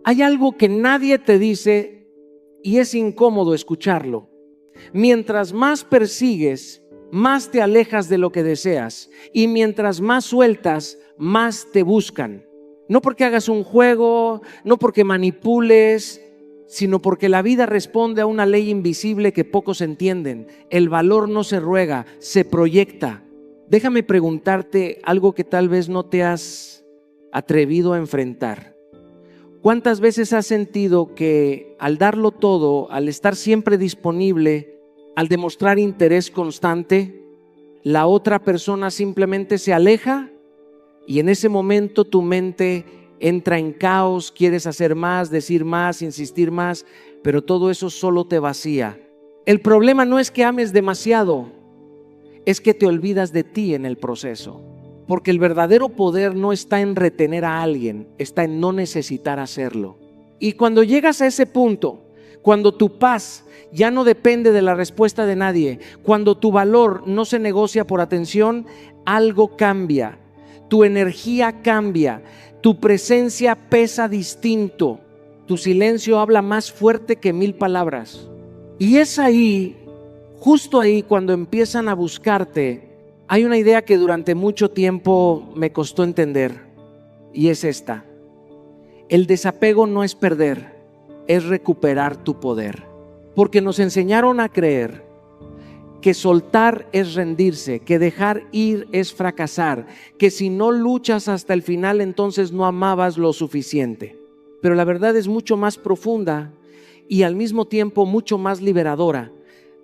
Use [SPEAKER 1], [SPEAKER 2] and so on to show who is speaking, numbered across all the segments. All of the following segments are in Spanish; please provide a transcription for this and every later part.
[SPEAKER 1] Hay algo que nadie te dice y es incómodo escucharlo. Mientras más persigues, más te alejas de lo que deseas, y mientras más sueltas, más te buscan. No porque hagas un juego, no porque manipules, sino porque la vida responde a una ley invisible que pocos entienden. El valor no se ruega, se proyecta. Déjame preguntarte algo que tal vez no te has atrevido a enfrentar. ¿Cuántas veces has sentido que al darlo todo, al estar siempre disponible, al demostrar interés constante, la otra persona simplemente se aleja y en ese momento tu mente entra en caos, quieres hacer más, decir más, insistir más, pero todo eso solo te vacía? El problema no es que ames demasiado, es que te olvidas de ti en el proceso. Porque el verdadero poder no está en retener a alguien, está en no necesitar hacerlo. Y cuando llegas a ese punto, cuando tu paz ya no depende de la respuesta de nadie, cuando tu valor no se negocia por atención, algo cambia. Tu energía cambia, tu presencia pesa distinto, tu silencio habla más fuerte que 1000 palabras. Y es ahí, justo ahí, cuando empiezan a buscarte. Hay una idea que durante mucho tiempo me costó entender, y es esta: el desapego no es perder, es recuperar tu poder. Porque nos enseñaron a creer que soltar es rendirse, que dejar ir es fracasar, que si no luchas hasta el final entonces no amabas lo suficiente. Pero la verdad es mucho más profunda y al mismo tiempo mucho más liberadora.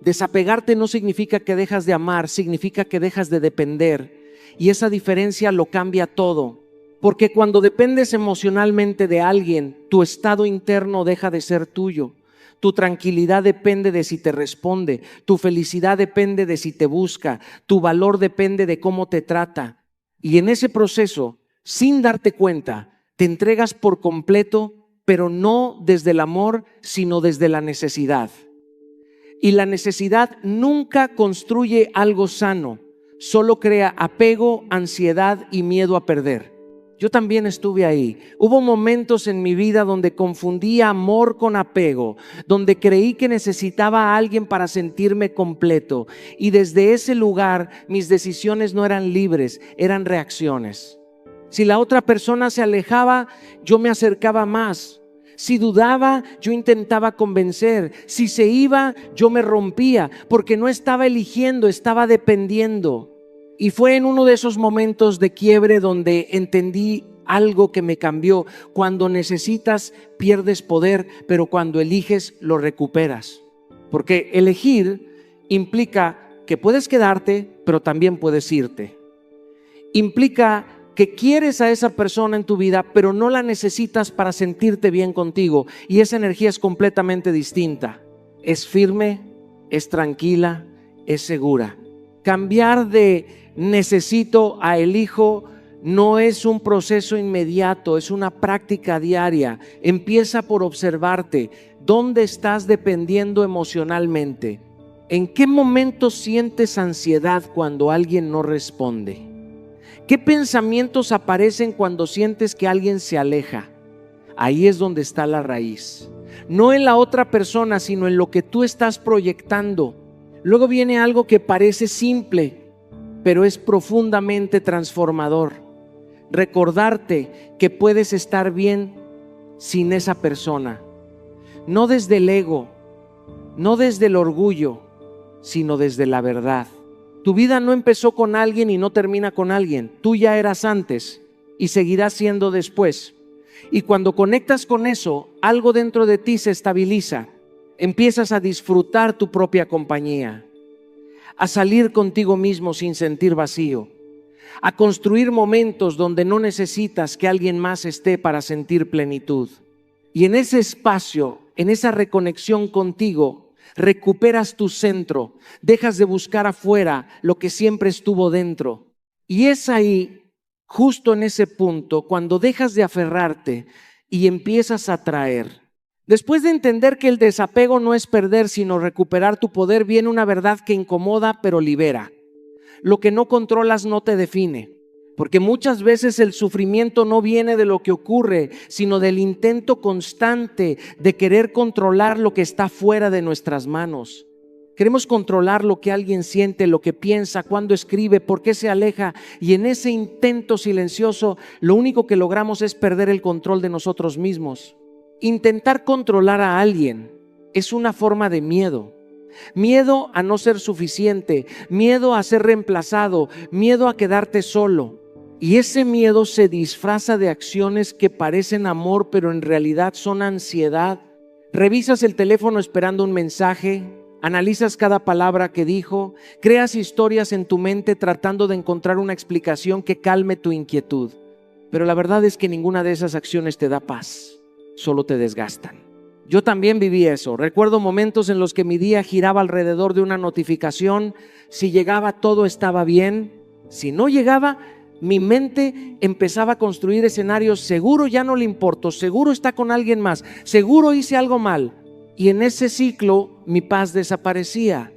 [SPEAKER 1] Desapegarte no significa que dejas de amar, significa que dejas de depender. Y esa diferencia lo cambia todo. Porque cuando dependes emocionalmente de alguien, tu estado interno deja de ser tuyo. Tu tranquilidad depende de si te responde. Tu felicidad depende de si te busca. Tu valor depende de cómo te trata. Y en ese proceso, sin darte cuenta, te entregas por completo, pero no desde el amor, sino desde la necesidad. Y la necesidad nunca construye algo sano, solo crea apego, ansiedad y miedo a perder. Yo también estuve ahí. Hubo momentos en mi vida donde confundía amor con apego, donde creí que necesitaba a alguien para sentirme completo. Y desde ese lugar mis decisiones no eran libres, eran reacciones. Si la otra persona se alejaba, yo me acercaba más. Si dudaba, yo intentaba convencer. Si se iba, yo me rompía, porque no estaba eligiendo, estaba dependiendo. Y fue en uno de esos momentos de quiebre donde entendí algo que me cambió. Cuando necesitas, pierdes poder, pero cuando eliges, lo recuperas. Porque elegir implica que puedes quedarte, pero también puedes irte. Implica que quieres a esa persona en tu vida, pero no la necesitas para sentirte bien contigo. Y esa energía es completamente distinta. Es firme, es tranquila, es segura. Cambiar de necesito a elijo no es un proceso inmediato, es una práctica diaria. Empieza por observarte. ¿Dónde estás dependiendo emocionalmente? ¿En qué momento sientes ansiedad cuando alguien no responde? ¿Qué pensamientos aparecen cuando sientes que alguien se aleja? Ahí es donde está la raíz. No en la otra persona, sino en lo que tú estás proyectando. Luego viene algo que parece simple, pero es profundamente transformador. Recordarte que puedes estar bien sin esa persona. No desde el ego, no desde el orgullo, sino desde la verdad. Tu vida no empezó con alguien y no termina con alguien. Tú ya eras antes y seguirás siendo después. Y cuando conectas con eso, algo dentro de ti se estabiliza. Empiezas a disfrutar tu propia compañía, a salir contigo mismo sin sentir vacío, a construir momentos donde no necesitas que alguien más esté para sentir plenitud. Y en ese espacio, en esa reconexión contigo, recuperas tu centro, dejas de buscar afuera lo que siempre estuvo dentro. Y es ahí, justo en ese punto, cuando dejas de aferrarte y empiezas a traer. Después de entender que el desapego no es perder, sino recuperar tu poder, viene una verdad que incomoda pero libera. Lo que no controlas no te define. Porque muchas veces el sufrimiento no viene de lo que ocurre, sino del intento constante de querer controlar lo que está fuera de nuestras manos. Queremos controlar lo que alguien siente, lo que piensa, cuándo escribe, por qué se aleja. Y en ese intento silencioso, lo único que logramos es perder el control de nosotros mismos. Intentar controlar a alguien es una forma de miedo. Miedo a no ser suficiente, miedo a ser reemplazado, miedo a quedarte solo. Y ese miedo se disfraza de acciones que parecen amor, pero en realidad son ansiedad. Revisas el teléfono esperando un mensaje, analizas cada palabra que dijo, creas historias en tu mente tratando de encontrar una explicación que calme tu inquietud. Pero la verdad es que ninguna de esas acciones te da paz, solo te desgastan. Yo también viví eso. Recuerdo momentos en los que mi día giraba alrededor de una notificación. Si llegaba, todo estaba bien. Si no llegaba, mi mente empezaba a construir escenarios. Seguro ya no le importo, seguro está con alguien más, seguro hice algo mal. Y en ese ciclo mi paz desaparecía.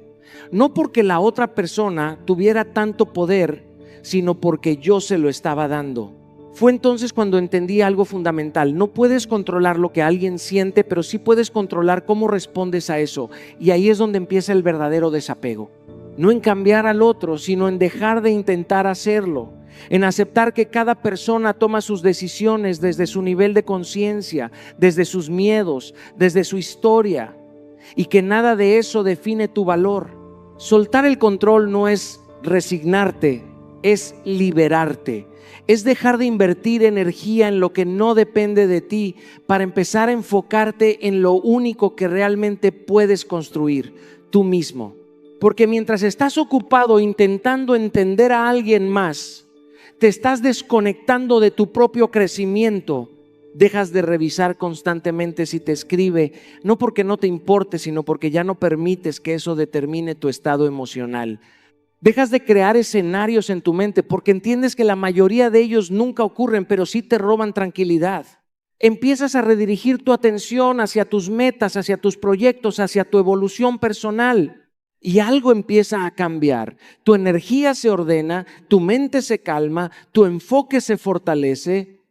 [SPEAKER 1] No porque la otra persona tuviera tanto poder, sino porque yo se lo estaba dando. Fue entonces cuando entendí algo fundamental. No puedes controlar lo que alguien siente, pero sí puedes controlar cómo respondes a eso. Y ahí es donde empieza el verdadero desapego. No en cambiar al otro, sino en dejar de intentar hacerlo. En aceptar que cada persona toma sus decisiones desde su nivel de conciencia, desde sus miedos, desde su historia, y que nada de eso define tu valor. Soltar el control no es resignarte, es liberarte. Es dejar de invertir energía en lo que no depende de ti para empezar a enfocarte en lo único que realmente puedes construir, tú mismo. Porque mientras estás ocupado intentando entender a alguien más, te estás desconectando de tu propio crecimiento. Dejas de revisar constantemente si te escribe, no porque no te importe, sino porque ya no permites que eso determine tu estado emocional. Dejas de crear escenarios en tu mente porque entiendes que la mayoría de ellos nunca ocurren, pero sí te roban tranquilidad. Empiezas a redirigir tu atención hacia tus metas, hacia tus proyectos, hacia tu evolución personal. Y algo empieza a cambiar. Tu energía se ordena, tu mente se calma, tu enfoque se fortalece.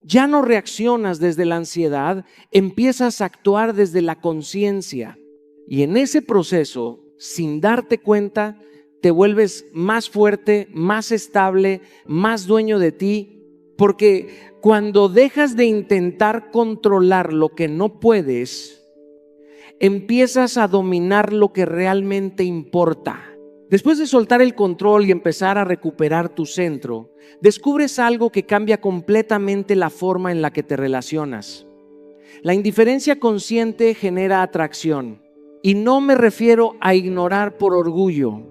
[SPEAKER 1] Ya no reaccionas desde la ansiedad, empiezas a actuar desde la conciencia. Y en ese proceso, sin darte cuenta, te vuelves más fuerte, más estable, más dueño de ti. Porque cuando dejas de intentar controlar lo que no puedes, empiezas a dominar lo que realmente importa. Después de soltar el control y empezar a recuperar tu centro, descubres algo que cambia completamente la forma en la que te relacionas. La indiferencia consciente genera atracción. Y no me refiero a ignorar por orgullo,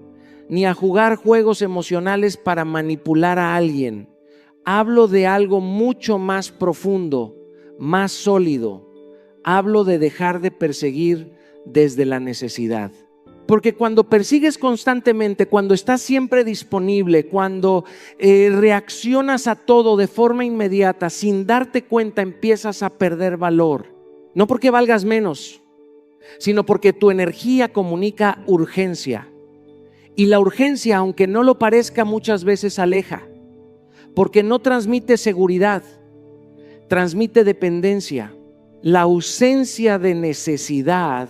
[SPEAKER 1] ni a jugar juegos emocionales para manipular a alguien. Hablo de algo mucho más profundo, más sólido. Hablo de dejar de perseguir desde la necesidad. Porque cuando persigues constantemente, cuando estás siempre disponible, cuando reaccionas a todo de forma inmediata, sin darte cuenta, empiezas a perder valor. No porque valgas menos, sino porque tu energía comunica urgencia. Y la urgencia, aunque no lo parezca, muchas veces aleja. Porque no transmite seguridad, transmite dependencia. La ausencia de necesidad,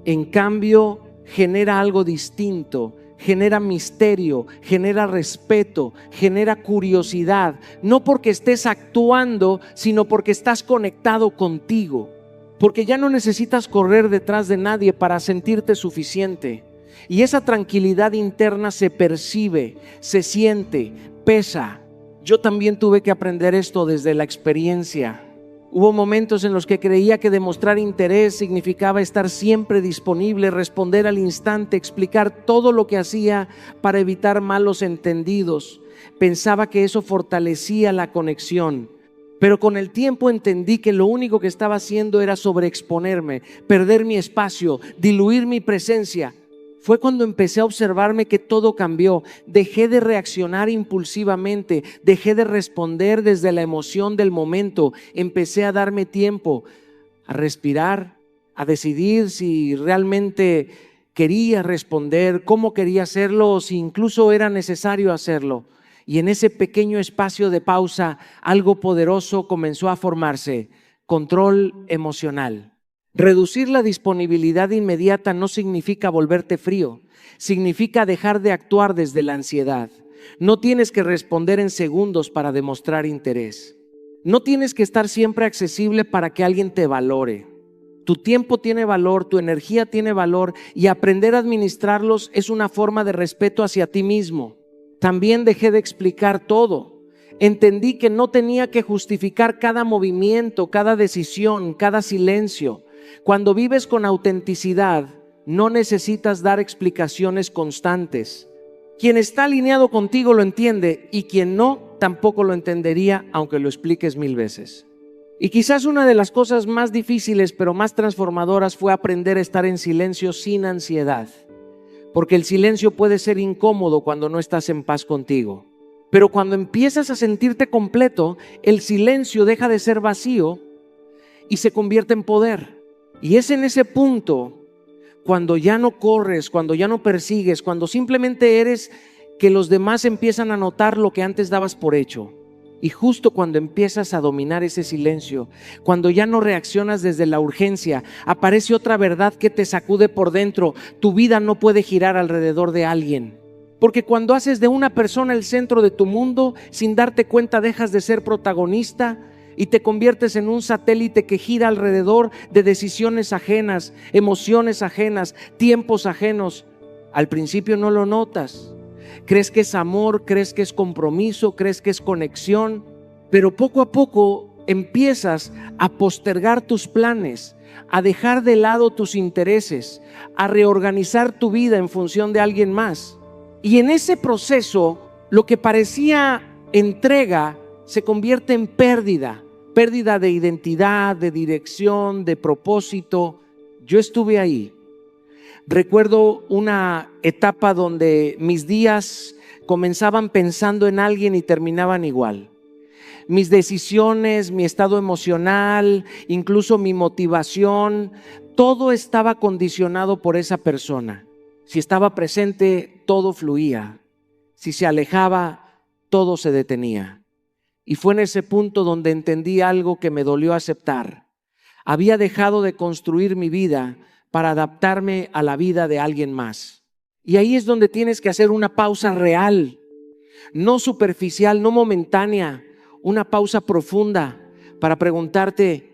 [SPEAKER 1] en cambio, genera algo distinto, genera misterio, genera respeto, genera curiosidad. No porque estés actuando, sino porque estás conectado contigo. Porque ya no necesitas correr detrás de nadie para sentirte suficiente. Y esa tranquilidad interna se percibe, se siente, pesa. Yo también tuve que aprender esto desde la experiencia. Hubo momentos en los que creía que demostrar interés significaba estar siempre disponible, responder al instante, explicar todo lo que hacía para evitar malos entendidos. Pensaba que eso fortalecía la conexión. Pero con el tiempo entendí que lo único que estaba haciendo era sobreexponerme, perder mi espacio, diluir mi presencia. Fue cuando empecé a observarme que todo cambió. Dejé de reaccionar impulsivamente, dejé de responder desde la emoción del momento. Empecé a darme tiempo, a respirar, a decidir si realmente quería responder, cómo quería hacerlo o si incluso era necesario hacerlo. Y en ese pequeño espacio de pausa, algo poderoso comenzó a formarse: control emocional. Reducir la disponibilidad inmediata no significa volverte frío, significa dejar de actuar desde la ansiedad. No tienes que responder en segundos para demostrar interés. No tienes que estar siempre accesible para que alguien te valore. Tu tiempo tiene valor, tu energía tiene valor, y aprender a administrarlos es una forma de respeto hacia ti mismo. También dejé de explicar todo. Entendí que no tenía que justificar cada movimiento, cada decisión, cada silencio. Cuando vives con autenticidad, no necesitas dar explicaciones constantes. Quien está alineado contigo lo entiende, y quien no, tampoco lo entendería aunque lo expliques 1000 veces. Y quizás una de las cosas más difíciles pero más transformadoras fue aprender a estar en silencio sin ansiedad. Porque el silencio puede ser incómodo cuando no estás en paz contigo. Pero cuando empiezas a sentirte completo, el silencio deja de ser vacío y se convierte en poder. Y es en ese punto, cuando ya no corres, cuando ya no persigues, cuando simplemente eres, que los demás empiezan a notar lo que antes dabas por hecho. Y justo cuando empiezas a dominar ese silencio, cuando ya no reaccionas desde la urgencia, aparece otra verdad que te sacude por dentro. Tu vida no puede girar alrededor de alguien. Porque cuando haces de una persona el centro de tu mundo, sin darte cuenta dejas de ser protagonista y te conviertes en un satélite que gira alrededor de decisiones ajenas, emociones ajenas, tiempos ajenos. Al principio no lo notas. Crees que es amor, crees que es compromiso, crees que es conexión, pero poco a poco empiezas a postergar tus planes, a dejar de lado tus intereses, a reorganizar tu vida en función de alguien más. Y en ese proceso, lo que parecía entrega se convierte en pérdida de identidad, de dirección, de propósito. Yo estuve ahí. Recuerdo una etapa donde mis días comenzaban pensando en alguien y terminaban igual. Mis decisiones, mi estado emocional, incluso mi motivación, todo estaba condicionado por esa persona. Si estaba presente, todo fluía. Si se alejaba, todo se detenía. Y fue en ese punto donde entendí algo que me dolió aceptar. Había dejado de construir mi vida para adaptarme a la vida de alguien más. Y ahí es donde tienes que hacer una pausa real, no superficial, no momentánea, una pausa profunda para preguntarte: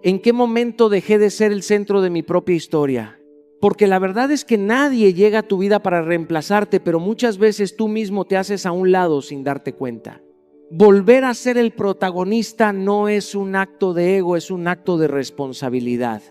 [SPEAKER 1] ¿en qué momento dejé de ser el centro de mi propia historia? Porque la verdad es que nadie llega a tu vida para reemplazarte, pero muchas veces tú mismo te haces a un lado sin darte cuenta. Volver a ser el protagonista no es un acto de ego, es un acto de responsabilidad.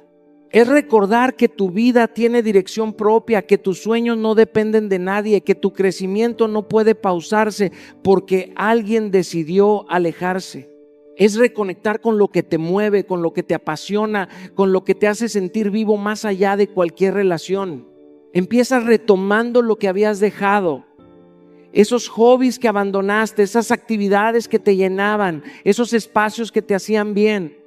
[SPEAKER 1] Es recordar que tu vida tiene dirección propia, que tus sueños no dependen de nadie, que tu crecimiento no puede pausarse porque alguien decidió alejarse. Es reconectar con lo que te mueve, con lo que te apasiona, con lo que te hace sentir vivo más allá de cualquier relación. Empiezas retomando lo que habías dejado. Esos hobbies que abandonaste, esas actividades que te llenaban, esos espacios que te hacían bien.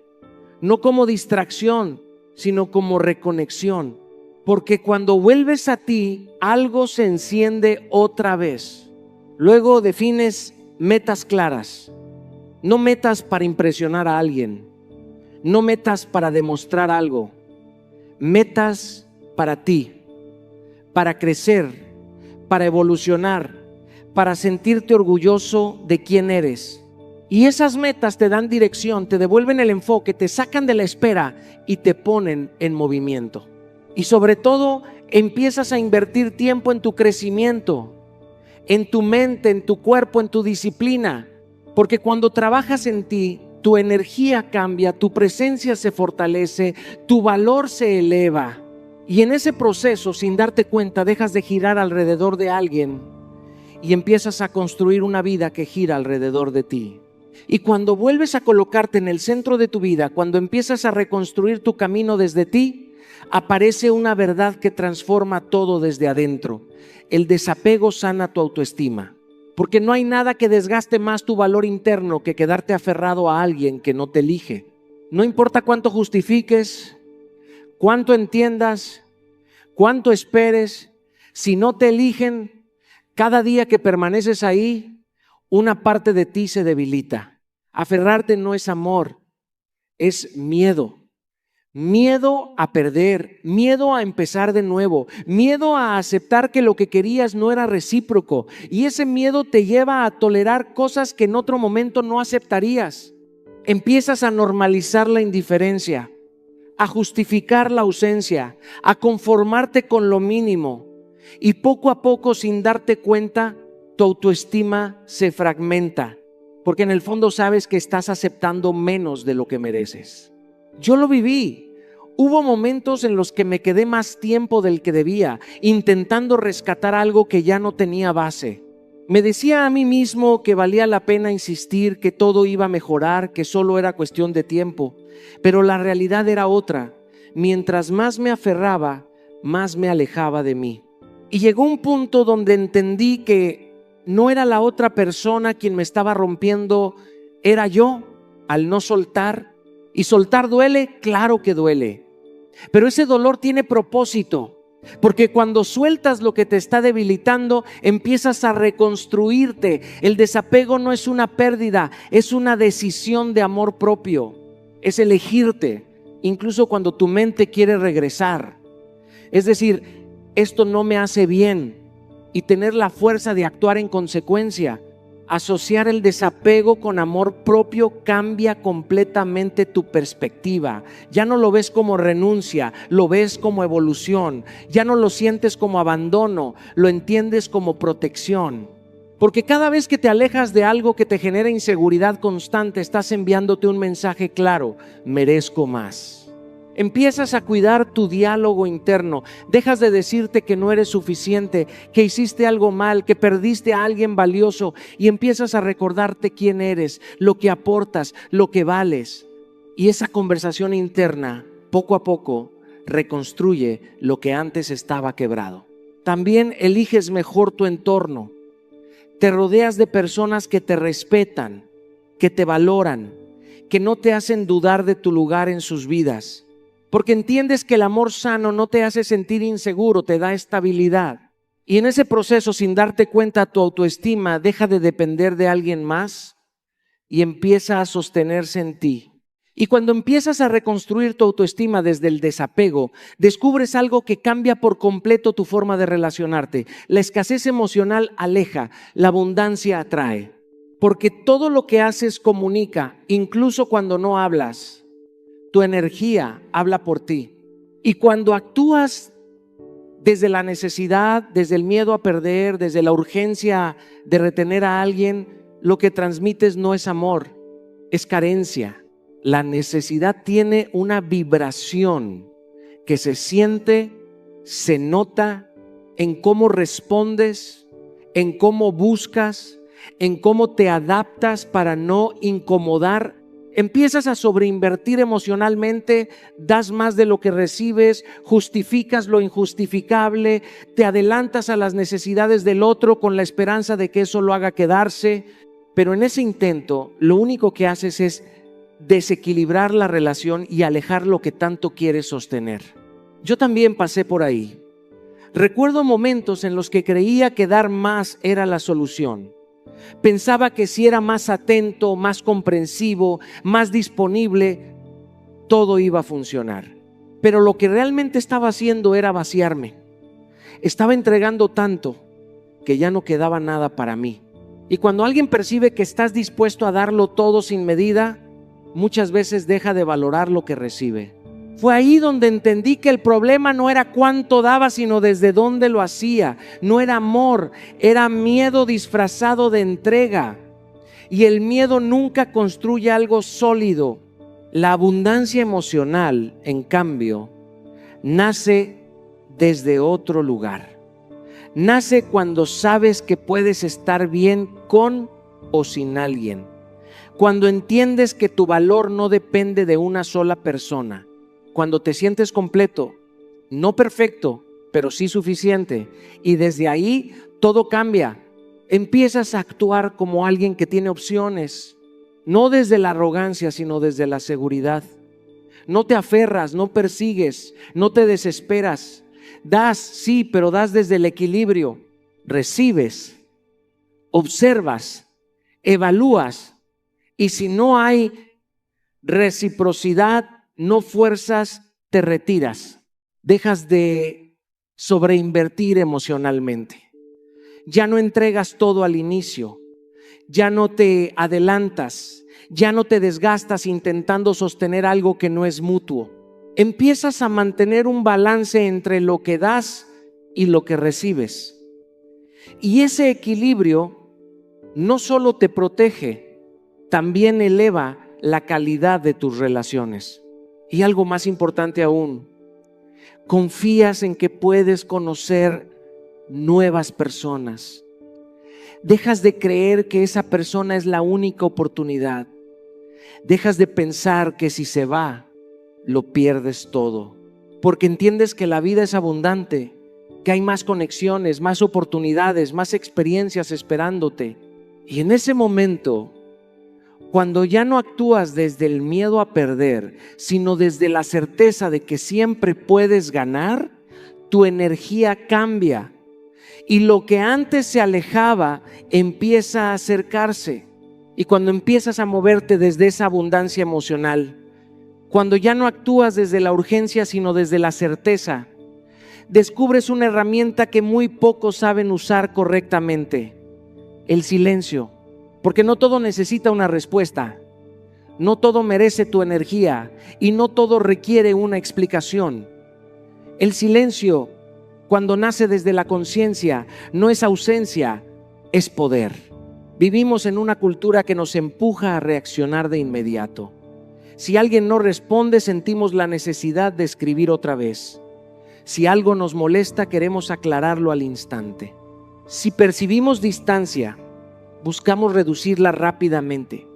[SPEAKER 1] No como distracción, sino como reconexión. Porque cuando vuelves a ti, algo se enciende otra vez. Luego defines metas claras. No metas para impresionar a alguien. No metas para demostrar algo. Metas para ti, para crecer, para evolucionar, para sentirte orgulloso de quién eres. Y esas metas te dan dirección, te devuelven el enfoque, te sacan de la espera y te ponen en movimiento. Y sobre todo, empiezas a invertir tiempo en tu crecimiento, en tu mente, en tu cuerpo, en tu disciplina. Porque cuando trabajas en ti, tu energía cambia, tu presencia se fortalece, tu valor se eleva. Y en ese proceso, sin darte cuenta, dejas de girar alrededor de alguien y empiezas a construir una vida que gira alrededor de ti. Y cuando vuelves a colocarte en el centro de tu vida, cuando empiezas a reconstruir tu camino desde ti, aparece una verdad que transforma todo desde adentro. El desapego sana tu autoestima, porque no hay nada que desgaste más tu valor interno que quedarte aferrado a alguien que no te elige. No importa cuánto justifiques, cuánto entiendas, cuánto esperes, si no te eligen, cada día que permaneces ahí, una parte de ti se debilita. Aferrarte no es amor, es miedo. Miedo a perder, miedo a empezar de nuevo, miedo a aceptar que lo que querías no era recíproco. Y ese miedo te lleva a tolerar cosas que en otro momento no aceptarías. Empiezas a normalizar la indiferencia, a justificar la ausencia, a conformarte con lo mínimo. Y poco a poco, sin darte cuenta, tu autoestima se fragmenta, porque en el fondo sabes que estás aceptando menos de lo que mereces. Yo lo viví. Hubo momentos en los que me quedé más tiempo del que debía, intentando rescatar algo que ya no tenía base. Me decía a mí mismo que valía la pena insistir, que todo iba a mejorar, que solo era cuestión de tiempo. Pero la realidad era otra. Mientras más me aferraba, más me alejaba de mí. Y llegó un punto donde entendí que no era la otra persona quien me estaba rompiendo, era yo, al no soltar. Y soltar duele, claro que duele. Pero ese dolor tiene propósito. Porque cuando sueltas lo que te está debilitando, empiezas a reconstruirte. El desapego no es una pérdida, es una decisión de amor propio. Es elegirte, incluso cuando tu mente quiere regresar. Es decir, esto no me hace bien, y tener la fuerza de actuar en consecuencia. Asociar el desapego con amor propio cambia completamente tu perspectiva. Ya no lo ves como renuncia, lo ves como evolución. Ya no lo sientes como abandono, lo entiendes como protección. Porque cada vez que te alejas de algo que te genera inseguridad constante, estás enviándote un mensaje claro: merezco más. Empiezas a cuidar tu diálogo interno. Dejas de decirte que no eres suficiente, que hiciste algo mal, que perdiste a alguien valioso, y empiezas a recordarte quién eres, lo que aportas, lo que vales. Y esa conversación interna, poco a poco, reconstruye lo que antes estaba quebrado. También eliges mejor tu entorno. Te rodeas de personas que te respetan, que te valoran, que no te hacen dudar de tu lugar en sus vidas. Porque entiendes que el amor sano no te hace sentir inseguro, te da estabilidad. Y en ese proceso, sin darte cuenta, tu autoestima deja de depender de alguien más y empieza a sostenerse en ti. Y cuando empiezas a reconstruir tu autoestima desde el desapego, descubres algo que cambia por completo tu forma de relacionarte. La escasez emocional aleja, la abundancia atrae. Porque todo lo que haces comunica, incluso cuando no hablas. Tu energía habla por ti. Y cuando actúas desde la necesidad, desde el miedo a perder, desde la urgencia de retener a alguien, lo que transmites no es amor, es carencia. La necesidad tiene una vibración que se siente, se nota en cómo respondes, en cómo buscas, en cómo te adaptas para no incomodar. Empiezas a sobreinvertir emocionalmente, das más de lo que recibes, justificas lo injustificable, te adelantas a las necesidades del otro con la esperanza de que eso lo haga quedarse. Pero en ese intento, lo único que haces es desequilibrar la relación y alejar lo que tanto quieres sostener. Yo también pasé por ahí. Recuerdo momentos en los que creía que dar más era la solución. Pensaba que si era más atento, más comprensivo, más disponible, todo iba a funcionar. Pero lo que realmente estaba haciendo era vaciarme. Estaba entregando tanto que ya no quedaba nada para mí. Y cuando alguien percibe que estás dispuesto a darlo todo sin medida, muchas veces deja de valorar lo que recibe. Fue ahí donde entendí que el problema no era cuánto daba, sino desde dónde lo hacía. No era amor, era miedo disfrazado de entrega. Y el miedo nunca construye algo sólido. La abundancia emocional, en cambio, nace desde otro lugar. Nace cuando sabes que puedes estar bien con o sin alguien. Cuando entiendes que tu valor no depende de una sola persona. Cuando te sientes completo, no perfecto, pero sí suficiente. Y desde ahí todo cambia. Empiezas a actuar como alguien que tiene opciones. No desde la arrogancia, sino desde la seguridad. No te aferras, no persigues, no te desesperas. Das, sí, pero das desde el equilibrio. Recibes, observas evalúas, y si no hay reciprocidad, no fuerzas, te retiras. Dejas de sobreinvertir emocionalmente. Ya no entregas todo al inicio. Ya no te adelantas. Ya no te desgastas intentando sostener algo que no es mutuo. Empiezas a mantener un balance entre lo que das y lo que recibes. Y ese equilibrio no solo te protege, también eleva la calidad de tus relaciones. Y algo más importante aún, confías en que puedes conocer nuevas personas. Dejas de creer que esa persona es la única oportunidad. Dejas de pensar que si se va, lo pierdes todo. Porque entiendes que la vida es abundante, que hay más conexiones, más oportunidades, más experiencias esperándote. Y en ese momento, cuando ya no actúas desde el miedo a perder, sino desde la certeza de que siempre puedes ganar, tu energía cambia. Y lo que antes se alejaba empieza a acercarse. Y cuando empiezas a moverte desde esa abundancia emocional, cuando ya no actúas desde la urgencia sino desde la certeza, descubres una herramienta que muy pocos saben usar correctamente: el silencio. Porque no todo necesita una respuesta, no todo merece tu energía y no todo requiere una explicación. El silencio, cuando nace desde la conciencia, no es ausencia, es poder. Vivimos en una cultura que nos empuja a reaccionar de inmediato. Si alguien no responde, sentimos la necesidad de escribir otra vez. Si algo nos molesta, queremos aclararlo al instante. Si percibimos distancia, buscamos reducirla rápidamente.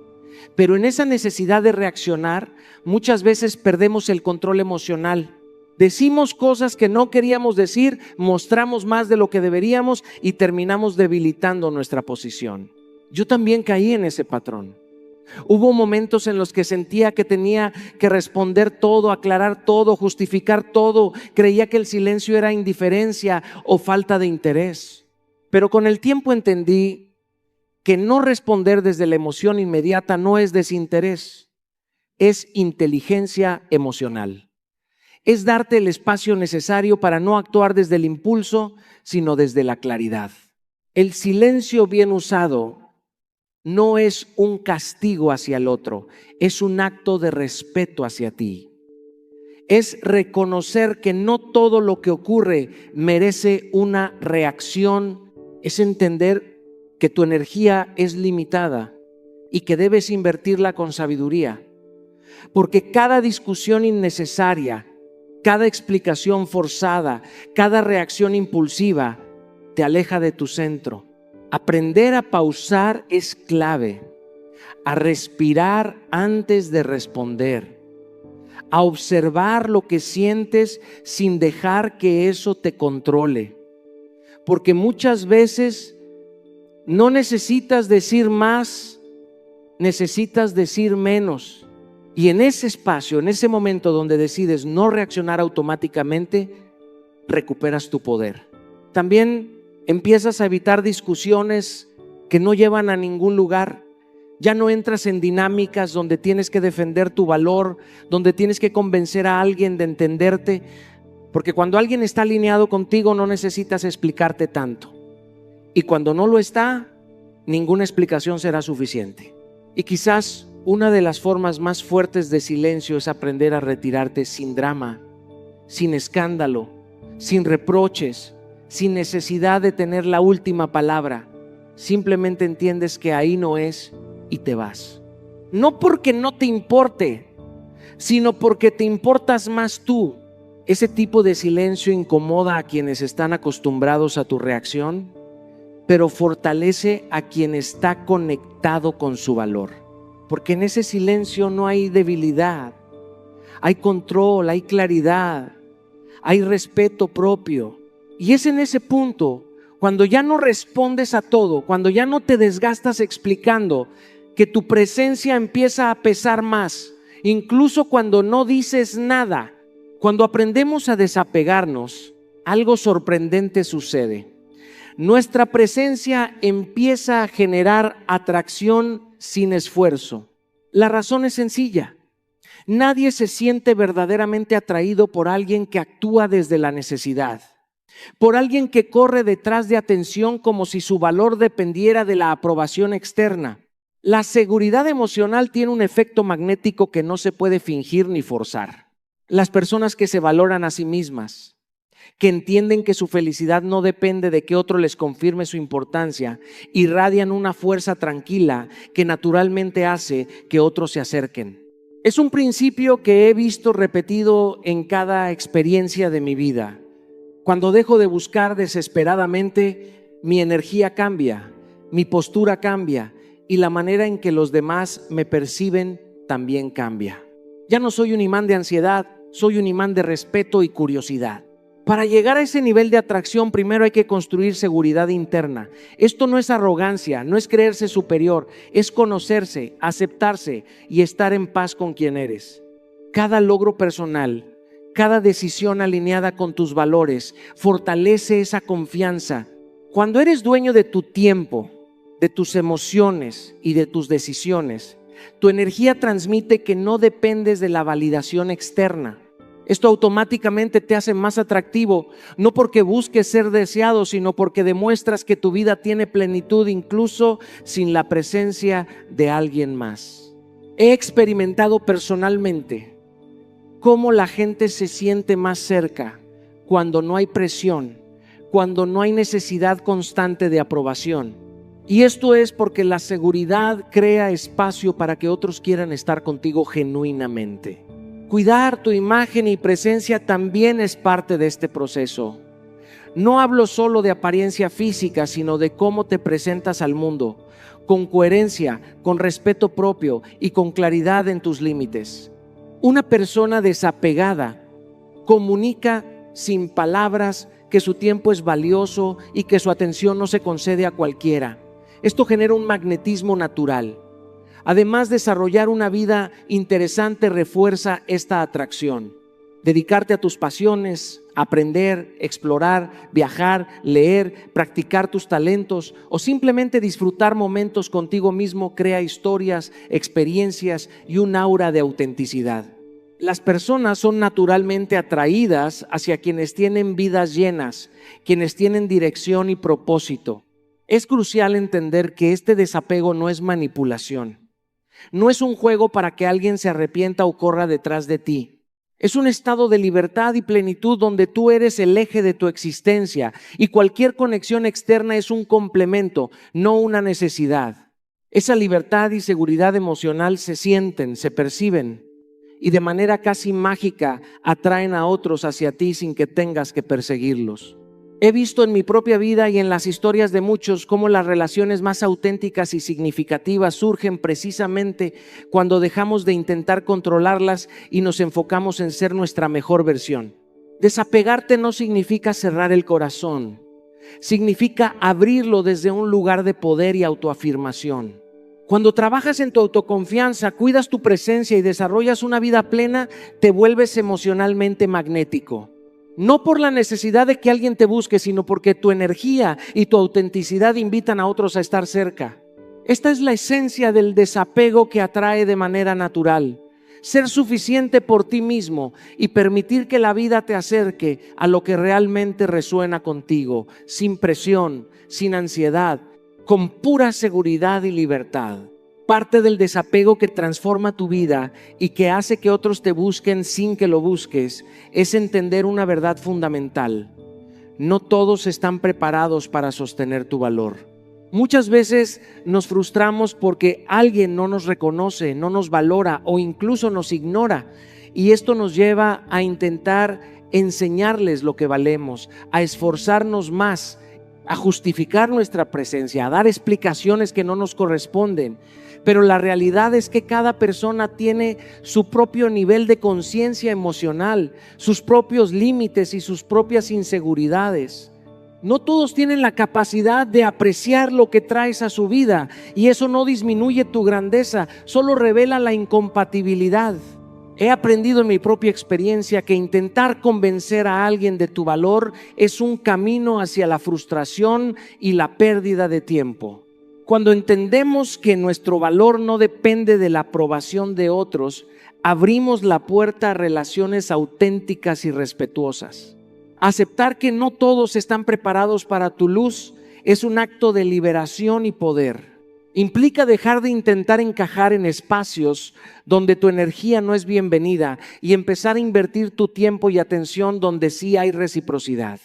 [SPEAKER 1] Pero en esa necesidad de reaccionar, muchas veces perdemos el control emocional. Decimos cosas que no queríamos decir, mostramos más de lo que deberíamos y terminamos debilitando nuestra posición. Yo también caí en ese patrón. Hubo momentos en los que sentía que tenía que responder todo, aclarar todo, justificar todo. Creía que el silencio era indiferencia o falta de interés. Pero con el tiempo entendí que no responder desde la emoción inmediata no es desinterés, es inteligencia emocional. Es darte el espacio necesario para no actuar desde el impulso, sino desde la claridad. El silencio bien usado no es un castigo hacia el otro, es un acto de respeto hacia ti. Es reconocer que no todo lo que ocurre merece una reacción, es entender que tu energía es limitada y que debes invertirla con sabiduría. Porque cada discusión innecesaria, cada explicación forzada, cada reacción impulsiva te aleja de tu centro. Aprender a pausar es clave, a respirar antes de responder, a observar lo que sientes sin dejar que eso te controle. Porque muchas veces no necesitas decir más, necesitas decir menos. Y en ese espacio, en ese momento donde decides no reaccionar automáticamente, recuperas tu poder. También empiezas a evitar discusiones que no llevan a ningún lugar. Ya no entras en dinámicas donde tienes que defender tu valor, donde tienes que convencer a alguien de entenderte. Porque cuando alguien está alineado contigo no necesitas explicarte tanto. Y cuando no lo está, ninguna explicación será suficiente. Y quizás una de las formas más fuertes de silencio es aprender a retirarte sin drama, sin escándalo, sin reproches, sin necesidad de tener la última palabra. Simplemente entiendes que ahí no es y te vas. No porque no te importe, sino porque te importas más tú. Ese tipo de silencio incomoda a quienes están acostumbrados a tu reacción, pero fortalece a quien está conectado con su valor. Porque en ese silencio no hay debilidad, hay control, hay claridad, hay respeto propio. Y es en ese punto, cuando ya no respondes a todo, cuando ya no te desgastas explicando, que tu presencia empieza a pesar más, incluso cuando no dices nada. Cuando aprendemos a desapegarnos, algo sorprendente sucede. Nuestra presencia empieza a generar atracción sin esfuerzo. La razón es sencilla. Nadie se siente verdaderamente atraído por alguien que actúa desde la necesidad, por alguien que corre detrás de atención como si su valor dependiera de la aprobación externa. La seguridad emocional tiene un efecto magnético que no se puede fingir ni forzar. Las personas que se valoran a sí mismas, que entienden que su felicidad no depende de que otro les confirme su importancia, irradian una fuerza tranquila que naturalmente hace que otros se acerquen. Es un principio que he visto repetido en cada experiencia de mi vida. Cuando dejo de buscar desesperadamente, mi energía cambia, mi postura cambia y la manera en que los demás me perciben también cambia. Ya no soy un imán de ansiedad, soy un imán de respeto y curiosidad. Para llegar a ese nivel de atracción, primero hay que construir seguridad interna. Esto no es arrogancia, no es creerse superior, es conocerse, aceptarse y estar en paz con quien eres. Cada logro personal, cada decisión alineada con tus valores, fortalece esa confianza. Cuando eres dueño de tu tiempo, de tus emociones y de tus decisiones, tu energía transmite que no dependes de la validación externa. Esto automáticamente te hace más atractivo, no porque busques ser deseado, sino porque demuestras que tu vida tiene plenitud incluso sin la presencia de alguien más. He experimentado personalmente cómo la gente se siente más cerca cuando no hay presión, cuando no hay necesidad constante de aprobación. Y esto es porque la seguridad crea espacio para que otros quieran estar contigo genuinamente. Cuidar tu imagen y presencia también es parte de este proceso. No hablo solo de apariencia física, sino de cómo te presentas al mundo, con coherencia, con respeto propio y con claridad en tus límites. Una persona desapegada comunica sin palabras que su tiempo es valioso y que su atención no se concede a cualquiera. Esto genera un magnetismo natural. Además, desarrollar una vida interesante refuerza esta atracción. Dedicarte a tus pasiones, aprender, explorar, viajar, leer, practicar tus talentos o simplemente disfrutar momentos contigo mismo crea historias, experiencias y un aura de autenticidad. Las personas son naturalmente atraídas hacia quienes tienen vidas llenas, quienes tienen dirección y propósito. Es crucial entender que este desapego no es manipulación. No es un juego para que alguien se arrepienta o corra detrás de ti. Es un estado de libertad y plenitud donde tú eres el eje de tu existencia y cualquier conexión externa es un complemento, no una necesidad. Esa libertad y seguridad emocional se sienten, se perciben y de manera casi mágica atraen a otros hacia ti sin que tengas que perseguirlos. He visto en mi propia vida y en las historias de muchos cómo las relaciones más auténticas y significativas surgen precisamente cuando dejamos de intentar controlarlas y nos enfocamos en ser nuestra mejor versión. Desapegarte no significa cerrar el corazón, significa abrirlo desde un lugar de poder y autoafirmación. Cuando trabajas en tu autoconfianza, cuidas tu presencia y desarrollas una vida plena, te vuelves emocionalmente magnético. No por la necesidad de que alguien te busque, sino porque tu energía y tu autenticidad invitan a otros a estar cerca. Esta es la esencia del desapego que atrae de manera natural. Ser suficiente por ti mismo y permitir que la vida te acerque a lo que realmente resuena contigo, sin presión, sin ansiedad, con pura seguridad y libertad. Parte del desapego que transforma tu vida y que hace que otros te busquen sin que lo busques es entender una verdad fundamental. No todos están preparados para sostener tu valor. Muchas veces nos frustramos porque alguien no nos reconoce, no nos valora o incluso nos ignora. Y esto nos lleva a intentar enseñarles lo que valemos, a esforzarnos más, a justificar nuestra presencia, a dar explicaciones que no nos corresponden. Pero la realidad es que cada persona tiene su propio nivel de conciencia emocional, sus propios límites y sus propias inseguridades. No todos tienen la capacidad de apreciar lo que traes a su vida y eso no disminuye tu grandeza, solo revela la incompatibilidad. He aprendido en mi propia experiencia que intentar convencer a alguien de tu valor es un camino hacia la frustración y la pérdida de tiempo. Cuando entendemos que nuestro valor no depende de la aprobación de otros, abrimos la puerta a relaciones auténticas y respetuosas. Aceptar que no todos están preparados para tu luz es un acto de liberación y poder. Implica dejar de intentar encajar en espacios donde tu energía no es bienvenida y empezar a invertir tu tiempo y atención donde sí hay reciprocidad.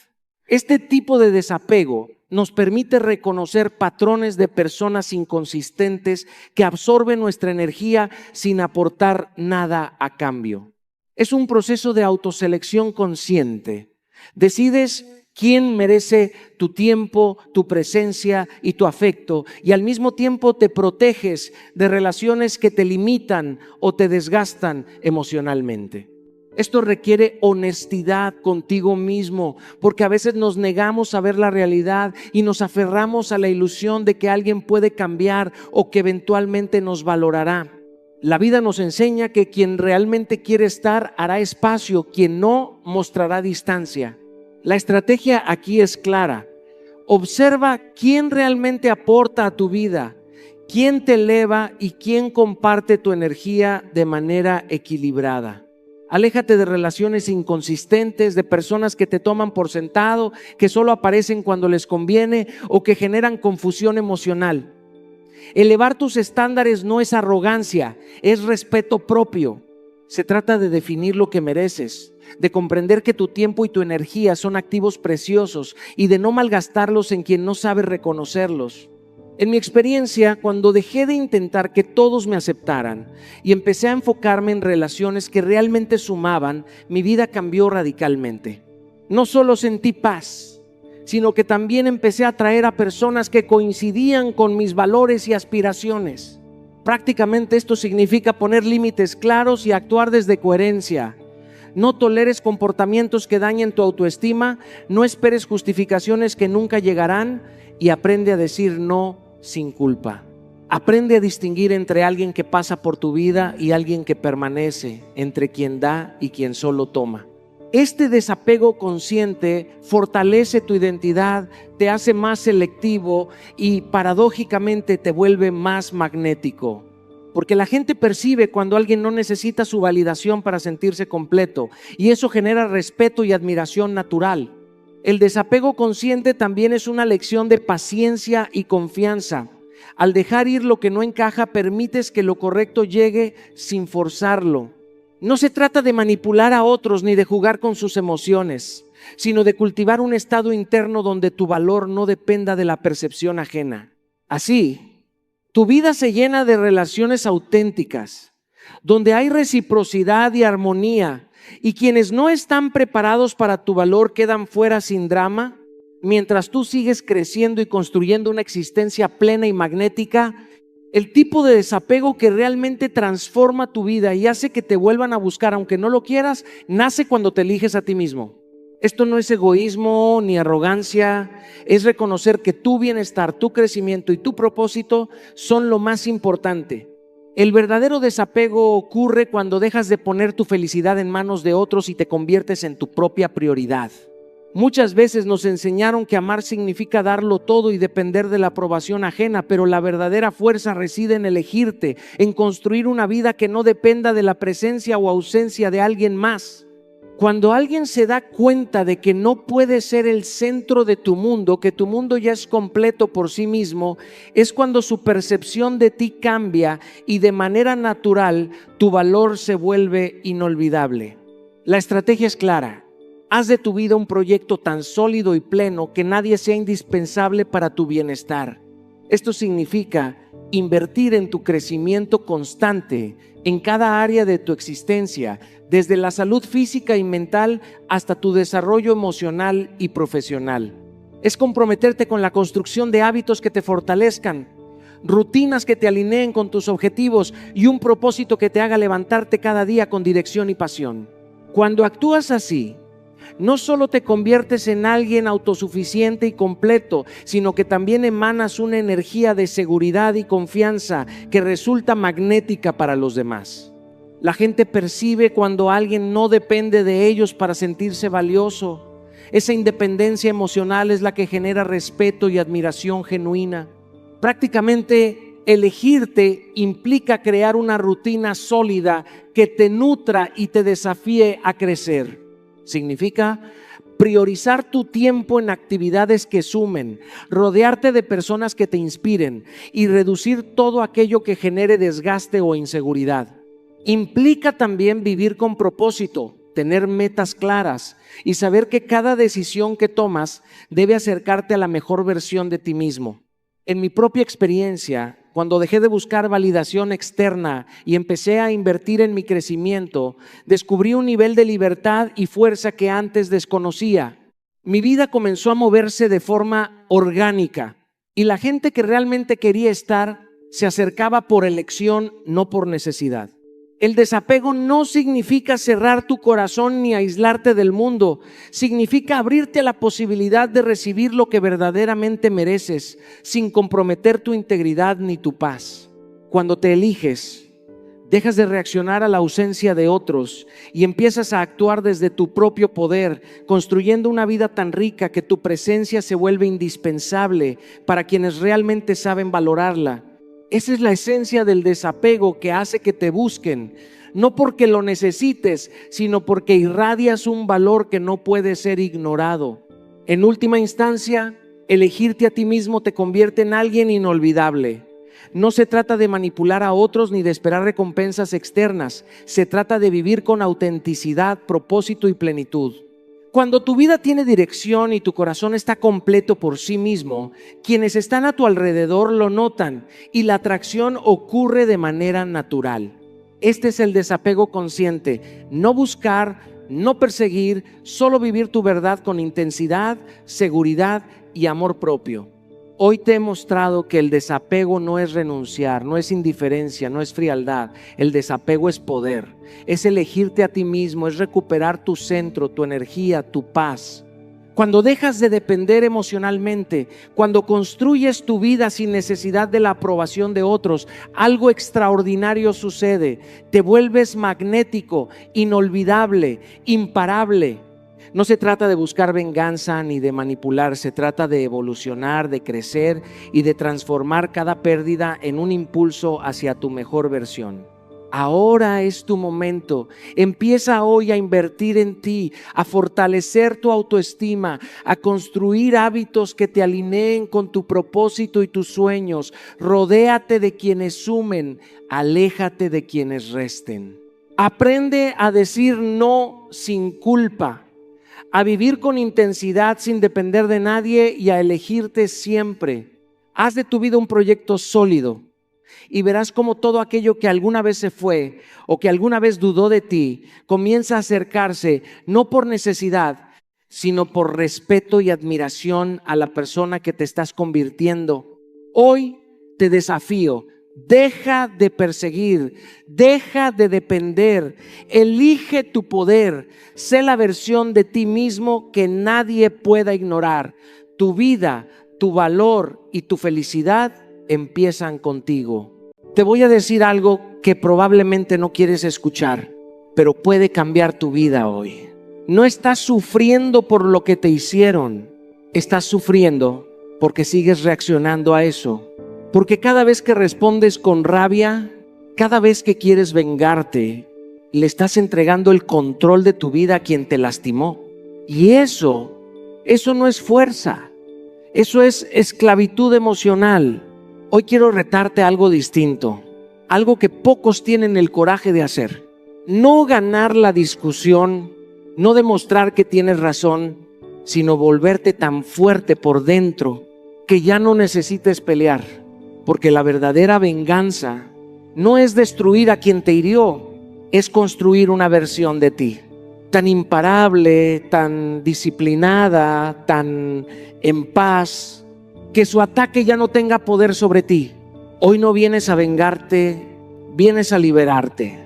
[SPEAKER 1] Este tipo de desapego nos permite reconocer patrones de personas inconsistentes que absorben nuestra energía sin aportar nada a cambio. Es un proceso de autoselección consciente. Decides quién merece tu tiempo, tu presencia y tu afecto, y al mismo tiempo te proteges de relaciones que te limitan o te desgastan emocionalmente. Esto requiere honestidad contigo mismo, porque a veces nos negamos a ver la realidad y nos aferramos a la ilusión de que alguien puede cambiar o que eventualmente nos valorará. La vida nos enseña que quien realmente quiere estar hará espacio, quien no mostrará distancia. La estrategia aquí es clara. Observa quién realmente aporta a tu vida, quién te eleva y quién comparte tu energía de manera equilibrada. Aléjate de relaciones inconsistentes, de personas que te toman por sentado, que solo aparecen cuando les conviene o que generan confusión emocional. Elevar tus estándares no es arrogancia, es respeto propio. Se trata de definir lo que mereces, de comprender que tu tiempo y tu energía son activos preciosos y de no malgastarlos en quien no sabe reconocerlos. En mi experiencia, cuando dejé de intentar que todos me aceptaran y empecé a enfocarme en relaciones que realmente sumaban, mi vida cambió radicalmente. No solo sentí paz, sino que también empecé a atraer a personas que coincidían con mis valores y aspiraciones. Prácticamente esto significa poner límites claros y actuar desde coherencia. No toleres comportamientos que dañen tu autoestima, no esperes justificaciones que nunca llegarán y aprende a decir no sin culpa. Aprende a distinguir entre alguien que pasa por tu vida y alguien que permanece, entre quien da y quien solo toma. Este desapego consciente fortalece tu identidad, te hace más selectivo y paradójicamente te vuelve más magnético. Porque la gente percibe cuando alguien no necesita su validación para sentirse completo y eso genera respeto y admiración natural. El desapego consciente también es una lección de paciencia y confianza. Al dejar ir lo que no encaja, permites que lo correcto llegue sin forzarlo. No se trata de manipular a otros ni de jugar con sus emociones, sino de cultivar un estado interno donde tu valor no dependa de la percepción ajena. Así, tu vida se llena de relaciones auténticas, donde hay reciprocidad y armonía, y quienes no están preparados para tu valor quedan fuera sin drama, mientras tú sigues creciendo y construyendo una existencia plena y magnética. El tipo de desapego que realmente transforma tu vida y hace que te vuelvan a buscar aunque no lo quieras, nace cuando te eliges a ti mismo. Esto no es egoísmo ni arrogancia, es reconocer que tu bienestar, tu crecimiento y tu propósito son lo más importante. El verdadero desapego ocurre cuando dejas de poner tu felicidad en manos de otros y te conviertes en tu propia prioridad. Muchas veces nos enseñaron que amar significa darlo todo y depender de la aprobación ajena, pero la verdadera fuerza reside en elegirte, en construir una vida que no dependa de la presencia o ausencia de alguien más. Cuando alguien se da cuenta de que no puede ser el centro de tu mundo, que tu mundo ya es completo por sí mismo, es cuando su percepción de ti cambia y de manera natural tu valor se vuelve inolvidable. La estrategia es clara. Haz de tu vida un proyecto tan sólido y pleno que nadie sea indispensable para tu bienestar. Esto significa invertir en tu crecimiento constante en cada área de tu existencia, desde la salud física y mental hasta tu desarrollo emocional y profesional. Es comprometerte con la construcción de hábitos que te fortalezcan, rutinas que te alineen con tus objetivos y un propósito que te haga levantarte cada día con dirección y pasión. Cuando actúas así, no solo te conviertes en alguien autosuficiente y completo, sino que también emanas una energía de seguridad y confianza que resulta magnética para los demás. La gente percibe cuando alguien no depende de ellos para sentirse valioso. Esa independencia emocional es la que genera respeto y admiración genuina. Prácticamente elegirte implica crear una rutina sólida que te nutra y te desafíe a crecer. Significa priorizar tu tiempo en actividades que sumen, rodearte de personas que te inspiren y reducir todo aquello que genere desgaste o inseguridad. Implica también vivir con propósito, tener metas claras y saber que cada decisión que tomas debe acercarte a la mejor versión de ti mismo. En mi propia experiencia, cuando dejé de buscar validación externa y empecé a invertir en mi crecimiento, descubrí un nivel de libertad y fuerza que antes desconocía. Mi vida comenzó a moverse de forma orgánica y la gente que realmente quería estar se acercaba por elección, no por necesidad. El desapego no significa cerrar tu corazón ni aislarte del mundo. Significa abrirte a la posibilidad de recibir lo que verdaderamente mereces, sin comprometer tu integridad ni tu paz. Cuando te eliges, dejas de reaccionar a la ausencia de otros y empiezas a actuar desde tu propio poder, construyendo una vida tan rica que tu presencia se vuelve indispensable para quienes realmente saben valorarla. Esa es la esencia del desapego que hace que te busquen, no porque lo necesites, sino porque irradias un valor que no puede ser ignorado. En última instancia, elegirte a ti mismo te convierte en alguien inolvidable. No se trata de manipular a otros ni de esperar recompensas externas. Se trata de vivir con autenticidad, propósito y plenitud. Cuando tu vida tiene dirección y tu corazón está completo por sí mismo, quienes están a tu alrededor lo notan y la atracción ocurre de manera natural. Este es el desapego consciente: no buscar, no perseguir, solo vivir tu verdad con intensidad, seguridad y amor propio. Hoy te he mostrado que el desapego no es renunciar, no es indiferencia, no es frialdad. El desapego es poder, es elegirte a ti mismo, es recuperar tu centro, tu energía, tu paz. Cuando dejas de depender emocionalmente, cuando construyes tu vida sin necesidad de la aprobación de otros, algo extraordinario sucede. Te vuelves magnético, inolvidable, imparable. No se trata de buscar venganza ni de manipular, se trata de evolucionar, de crecer y de transformar cada pérdida en un impulso hacia tu mejor versión. Ahora es tu momento. Empieza hoy a invertir en ti, a fortalecer tu autoestima, a construir hábitos que te alineen con tu propósito y tus sueños. Rodéate de quienes sumen, aléjate de quienes resten. Aprende a decir no sin culpa, a vivir con intensidad sin depender de nadie y a elegirte siempre. Haz de tu vida un proyecto sólido y verás cómo todo aquello que alguna vez se fue o que alguna vez dudó de ti comienza a acercarse, no por necesidad, sino por respeto y admiración a la persona que te estás convirtiendo. Hoy te desafío: deja de perseguir, deja de depender, elige tu poder, sé la versión de ti mismo que nadie pueda ignorar. Tu vida, tu valor y tu felicidad empiezan contigo. Te voy a decir algo que probablemente no quieres escuchar, pero puede cambiar tu vida hoy. No estás sufriendo por lo que te hicieron, estás sufriendo porque sigues reaccionando a eso. Porque cada vez que respondes con rabia, cada vez que quieres vengarte, le estás entregando el control de tu vida a quien te lastimó. Y eso no es fuerza, eso es esclavitud emocional. Hoy quiero retarte a algo distinto, algo que pocos tienen el coraje de hacer. No ganar la discusión, no demostrar que tienes razón, sino volverte tan fuerte por dentro que ya no necesites pelear. Porque la verdadera venganza no es destruir a quien te hirió, es construir una versión de ti tan imparable, tan disciplinada, tan en paz, que su ataque ya no tenga poder sobre ti. Hoy no vienes a vengarte, vienes a liberarte.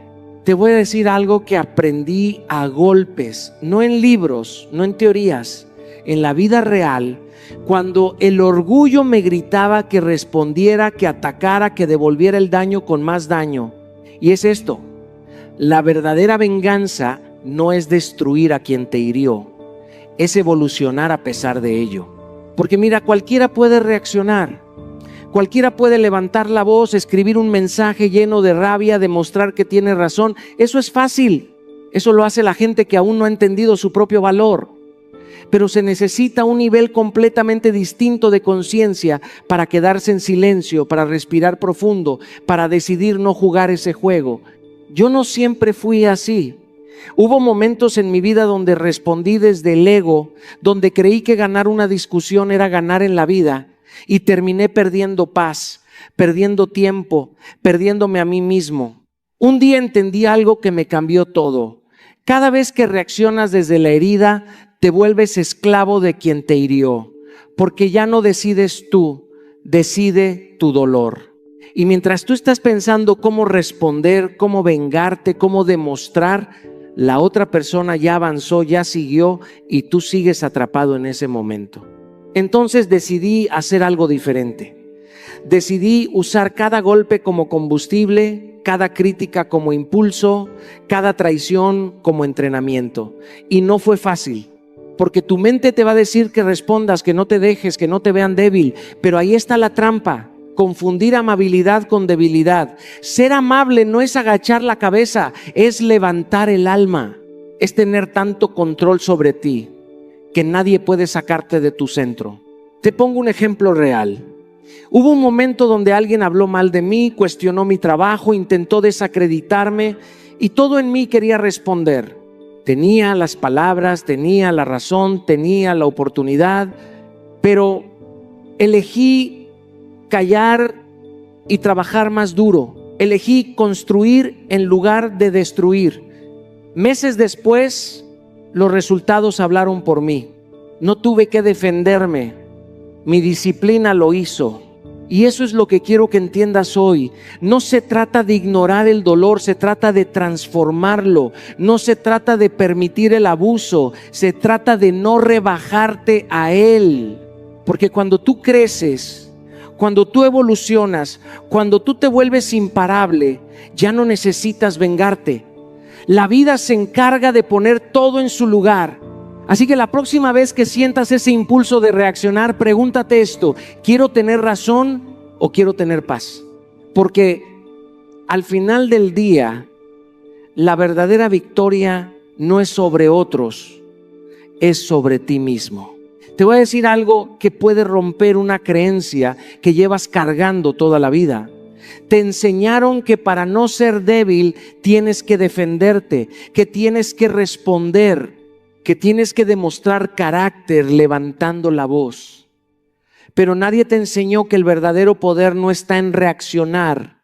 [SPEAKER 1] Te voy a decir algo que aprendí a golpes, no en libros, no en teorías, en la vida real. Cuando el orgullo me gritaba que respondiera, que atacara, que devolviera el daño con más daño. Y es esto: La verdadera venganza no es destruir a quien te hirió, es evolucionar a pesar de ello. Porque mira, cualquiera puede reaccionar, cualquiera puede levantar la voz, escribir un mensaje lleno de rabia, demostrar que tiene razón. Eso es fácil, eso lo hace la gente que aún no ha entendido su propio valor. Pero se necesita un nivel completamente distinto de conciencia para quedarse en silencio, para respirar profundo, para decidir no jugar ese juego. Yo no siempre fui así. Hubo momentos en mi vida donde respondí desde el ego, donde creí que ganar una discusión era ganar en la vida y terminé perdiendo paz, perdiendo tiempo, perdiéndome a mí mismo. Un día entendí algo que me cambió todo. Cada vez que reaccionas desde la herida, te vuelves esclavo de quien te hirió, porque ya no decides tú, decide tu dolor. Y mientras tú estás pensando cómo responder, cómo vengarte, cómo demostrar, la otra persona ya avanzó, ya siguió y tú sigues atrapado en ese momento. Entonces decidí hacer algo diferente. Decidí usar cada golpe como combustible, cada crítica como impulso, cada traición como entrenamiento. Y no fue fácil, porque tu mente te va a decir que respondas, que no te dejes, que no te vean débil, pero ahí está la trampa. Confundir amabilidad con debilidad. Ser amable no es agachar la cabeza, es levantar el alma. Es tener tanto control sobre ti que nadie puede sacarte de tu centro. Te pongo un ejemplo real. Hubo un momento donde alguien habló mal de mí, cuestionó mi trabajo, intentó desacreditarme y todo en mí quería responder. Tenía las palabras, tenía la razón, tenía la oportunidad, pero elegí callar y trabajar más duro. Elegí construir en lugar de destruir. Meses después, los resultados hablaron por mí. No tuve que defenderme. Mi disciplina lo hizo. Y eso es lo que quiero que entiendas hoy. No se trata de ignorar el dolor, se trata de transformarlo. No se trata de permitir el abuso, se trata de no rebajarte a él. Porque cuando tú creces, cuando tú evolucionas, cuando tú te vuelves imparable, ya no necesitas vengarte. La vida se encarga de poner todo en su lugar. Así que la próxima vez que sientas ese impulso de reaccionar, pregúntate esto: ¿quiero tener razón o quiero tener paz? Porque al final del día, la verdadera victoria no es sobre otros, es sobre ti mismo. Te voy a decir algo que puede romper una creencia que llevas cargando toda la vida. Te enseñaron que para no ser débil tienes que defenderte, que tienes que responder, que tienes que demostrar carácter levantando la voz. Pero nadie te enseñó que el verdadero poder no está en reaccionar,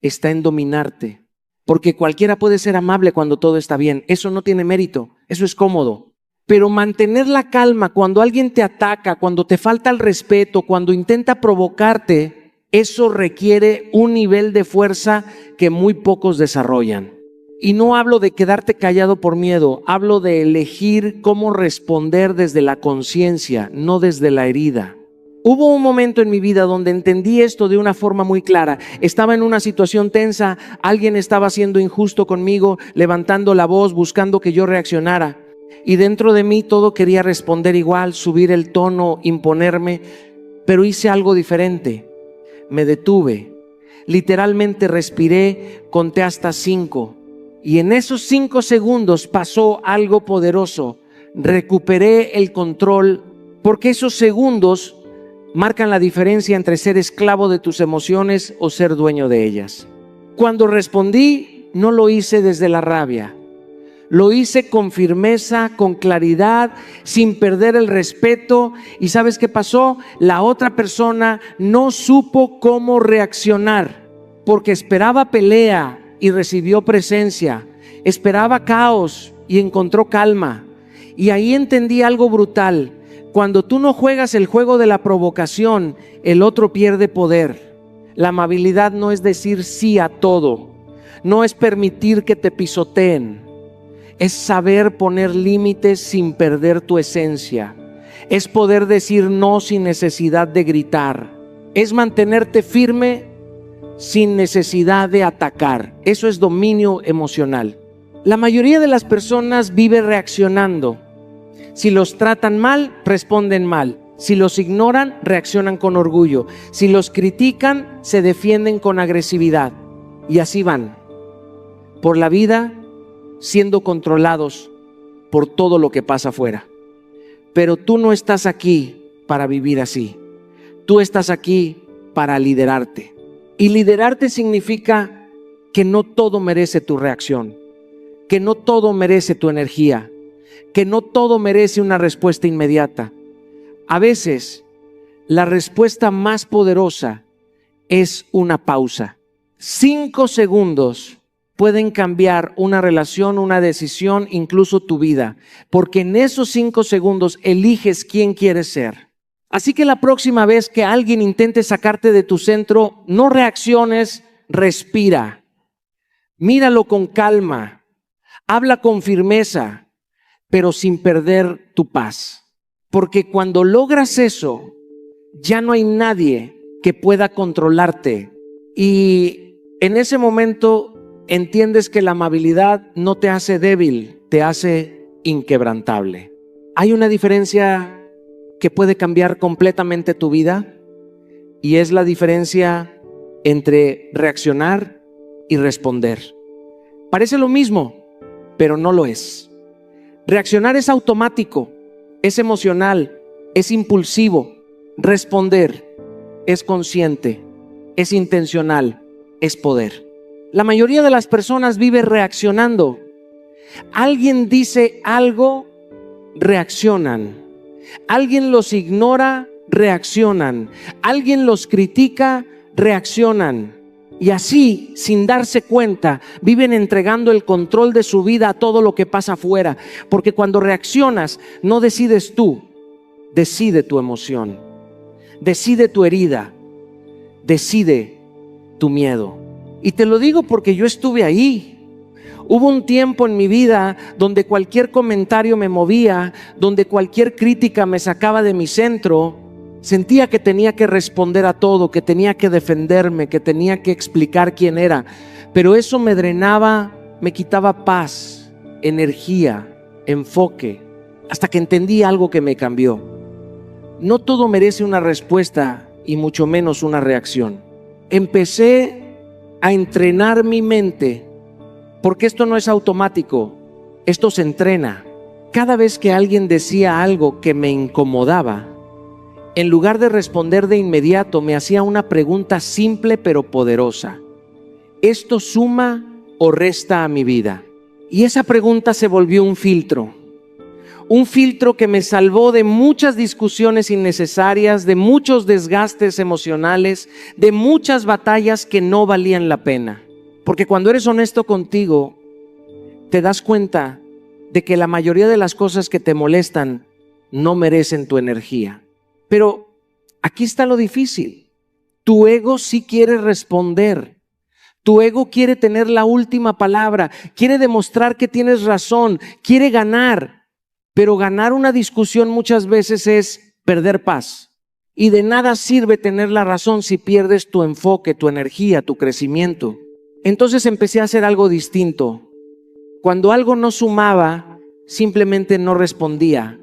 [SPEAKER 1] está en dominarte. Porque cualquiera puede ser amable cuando todo está bien. Eso no tiene mérito, eso es cómodo. Pero mantener la calma cuando alguien te ataca, cuando te falta el respeto, cuando intenta provocarte, eso requiere un nivel de fuerza que muy pocos desarrollan. Y no hablo de quedarte callado por miedo, hablo de elegir cómo responder desde la conciencia, no desde la herida. Hubo un momento en mi vida donde entendí esto de una forma muy clara. Estaba en una situación tensa, alguien estaba siendo injusto conmigo, levantando la voz, buscando que yo reaccionara. Y dentro de mí todo quería responder igual, subir el tono, imponerme, pero hice algo diferente. Me detuve, literalmente respiré, conté hasta 5 y en esos 5 segundos pasó algo poderoso. Recuperé el control, porque esos segundos marcan la diferencia entre ser esclavo de tus emociones o ser dueño de ellas. Cuando respondí, no lo hice desde la rabia. Lo hice con firmeza, con claridad, sin perder el respeto. ¿Y sabes qué pasó? La otra persona no supo cómo reaccionar, porque esperaba pelea y recibió presencia. Esperaba caos y encontró calma. Y ahí entendí algo brutal. Cuando tú no juegas el juego de la provocación, el otro pierde poder. La amabilidad no es decir sí a todo. No es permitir que te pisoteen. Es saber poner límites sin perder tu esencia. Es poder decir no sin necesidad de gritar. Es mantenerte firme sin necesidad de atacar. Eso es dominio emocional. La mayoría de las personas vive reaccionando. Si los tratan mal, responden mal. Si los ignoran, reaccionan con orgullo. Si los critican, se defienden con agresividad. Y así van por la vida siendo controlados por todo lo que pasa afuera. Pero tú no estás aquí para vivir así. Tú estás aquí para liderarte. Y liderarte significa que no todo merece tu reacción, que no todo merece tu energía, que no todo merece una respuesta inmediata. A veces, la respuesta más poderosa es una pausa. 5 segundos pueden cambiar una relación, una decisión, incluso tu vida, porque en esos 5 segundos eliges quién quieres ser. Así que la próxima vez que alguien intente sacarte de tu centro, no reacciones, respira. Míralo con calma, habla con firmeza, pero sin perder tu paz. Porque cuando logras eso, ya no hay nadie que pueda controlarte. Y en ese momento entiendes que la amabilidad no te hace débil, te hace inquebrantable. Hay una diferencia que puede cambiar completamente tu vida, y es la diferencia entre reaccionar y responder. Parece lo mismo, pero no lo es. Reaccionar es automático, es emocional, es impulsivo. Responder es consciente, es intencional, es poder. La mayoría de las personas vive reaccionando. Alguien dice algo, reaccionan. Alguien los ignora, reaccionan. Alguien los critica, reaccionan. Y así, sin darse cuenta, viven entregando el control de su vida a todo lo que pasa afuera. Porque cuando reaccionas, no decides tú, decide tu emoción, decide tu herida, decide tu miedo. Y te lo digo porque yo estuve ahí. Hubo un tiempo en mi vida donde cualquier comentario me movía, donde cualquier crítica me sacaba de mi centro. Sentía que tenía que responder a todo, que tenía que defenderme, que tenía que explicar quién era. Pero eso me drenaba, me quitaba paz, energía, enfoque, hasta que entendí algo que me cambió. No todo merece una respuesta y mucho menos una reacción. Empecé a entrenar mi mente, porque esto no es automático, esto se entrena. Cada vez que alguien decía algo que me incomodaba, en lugar de responder de inmediato, me hacía una pregunta simple pero poderosa. ¿Esto suma o resta a mi vida? Y esa pregunta se volvió un filtro que me salvó de muchas discusiones innecesarias, de muchos desgastes emocionales, de muchas batallas que no valían la pena. Porque cuando eres honesto contigo, te das cuenta de que la mayoría de las cosas que te molestan no merecen tu energía. Pero aquí está lo difícil. Tu ego sí quiere responder. Tu ego quiere tener la última palabra, quiere demostrar que tienes razón, quiere ganar. Pero ganar una discusión muchas veces es perder paz. Y de nada sirve tener la razón si pierdes tu enfoque, tu energía, tu crecimiento. Entonces empecé a hacer algo distinto. Cuando algo no sumaba, simplemente no respondía.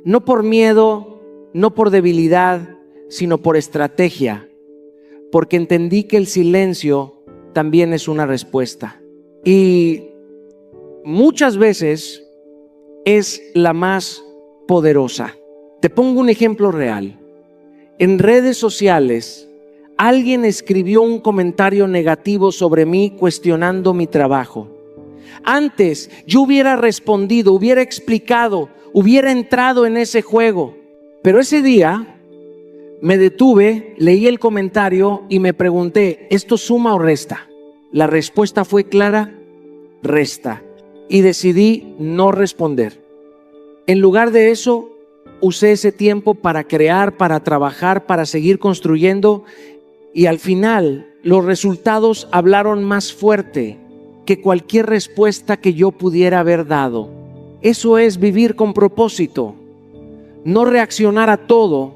[SPEAKER 1] No por miedo, no por debilidad, sino por estrategia. Porque entendí que el silencio también es una respuesta. Y muchas veces es la más poderosa. Te pongo un ejemplo real. En redes sociales, alguien escribió un comentario negativo sobre mí cuestionando mi trabajo. Antes yo hubiera respondido, hubiera explicado, hubiera entrado en ese juego. Pero ese día me detuve, leí el comentario y me pregunté, ¿esto suma o resta? La respuesta fue clara, resta. Y decidí no responder. En lugar de eso, usé ese tiempo para crear, para trabajar, para seguir construyendo, y al final los resultados hablaron más fuerte que cualquier respuesta que yo pudiera haber dado. Eso es vivir con propósito, no reaccionar a todo,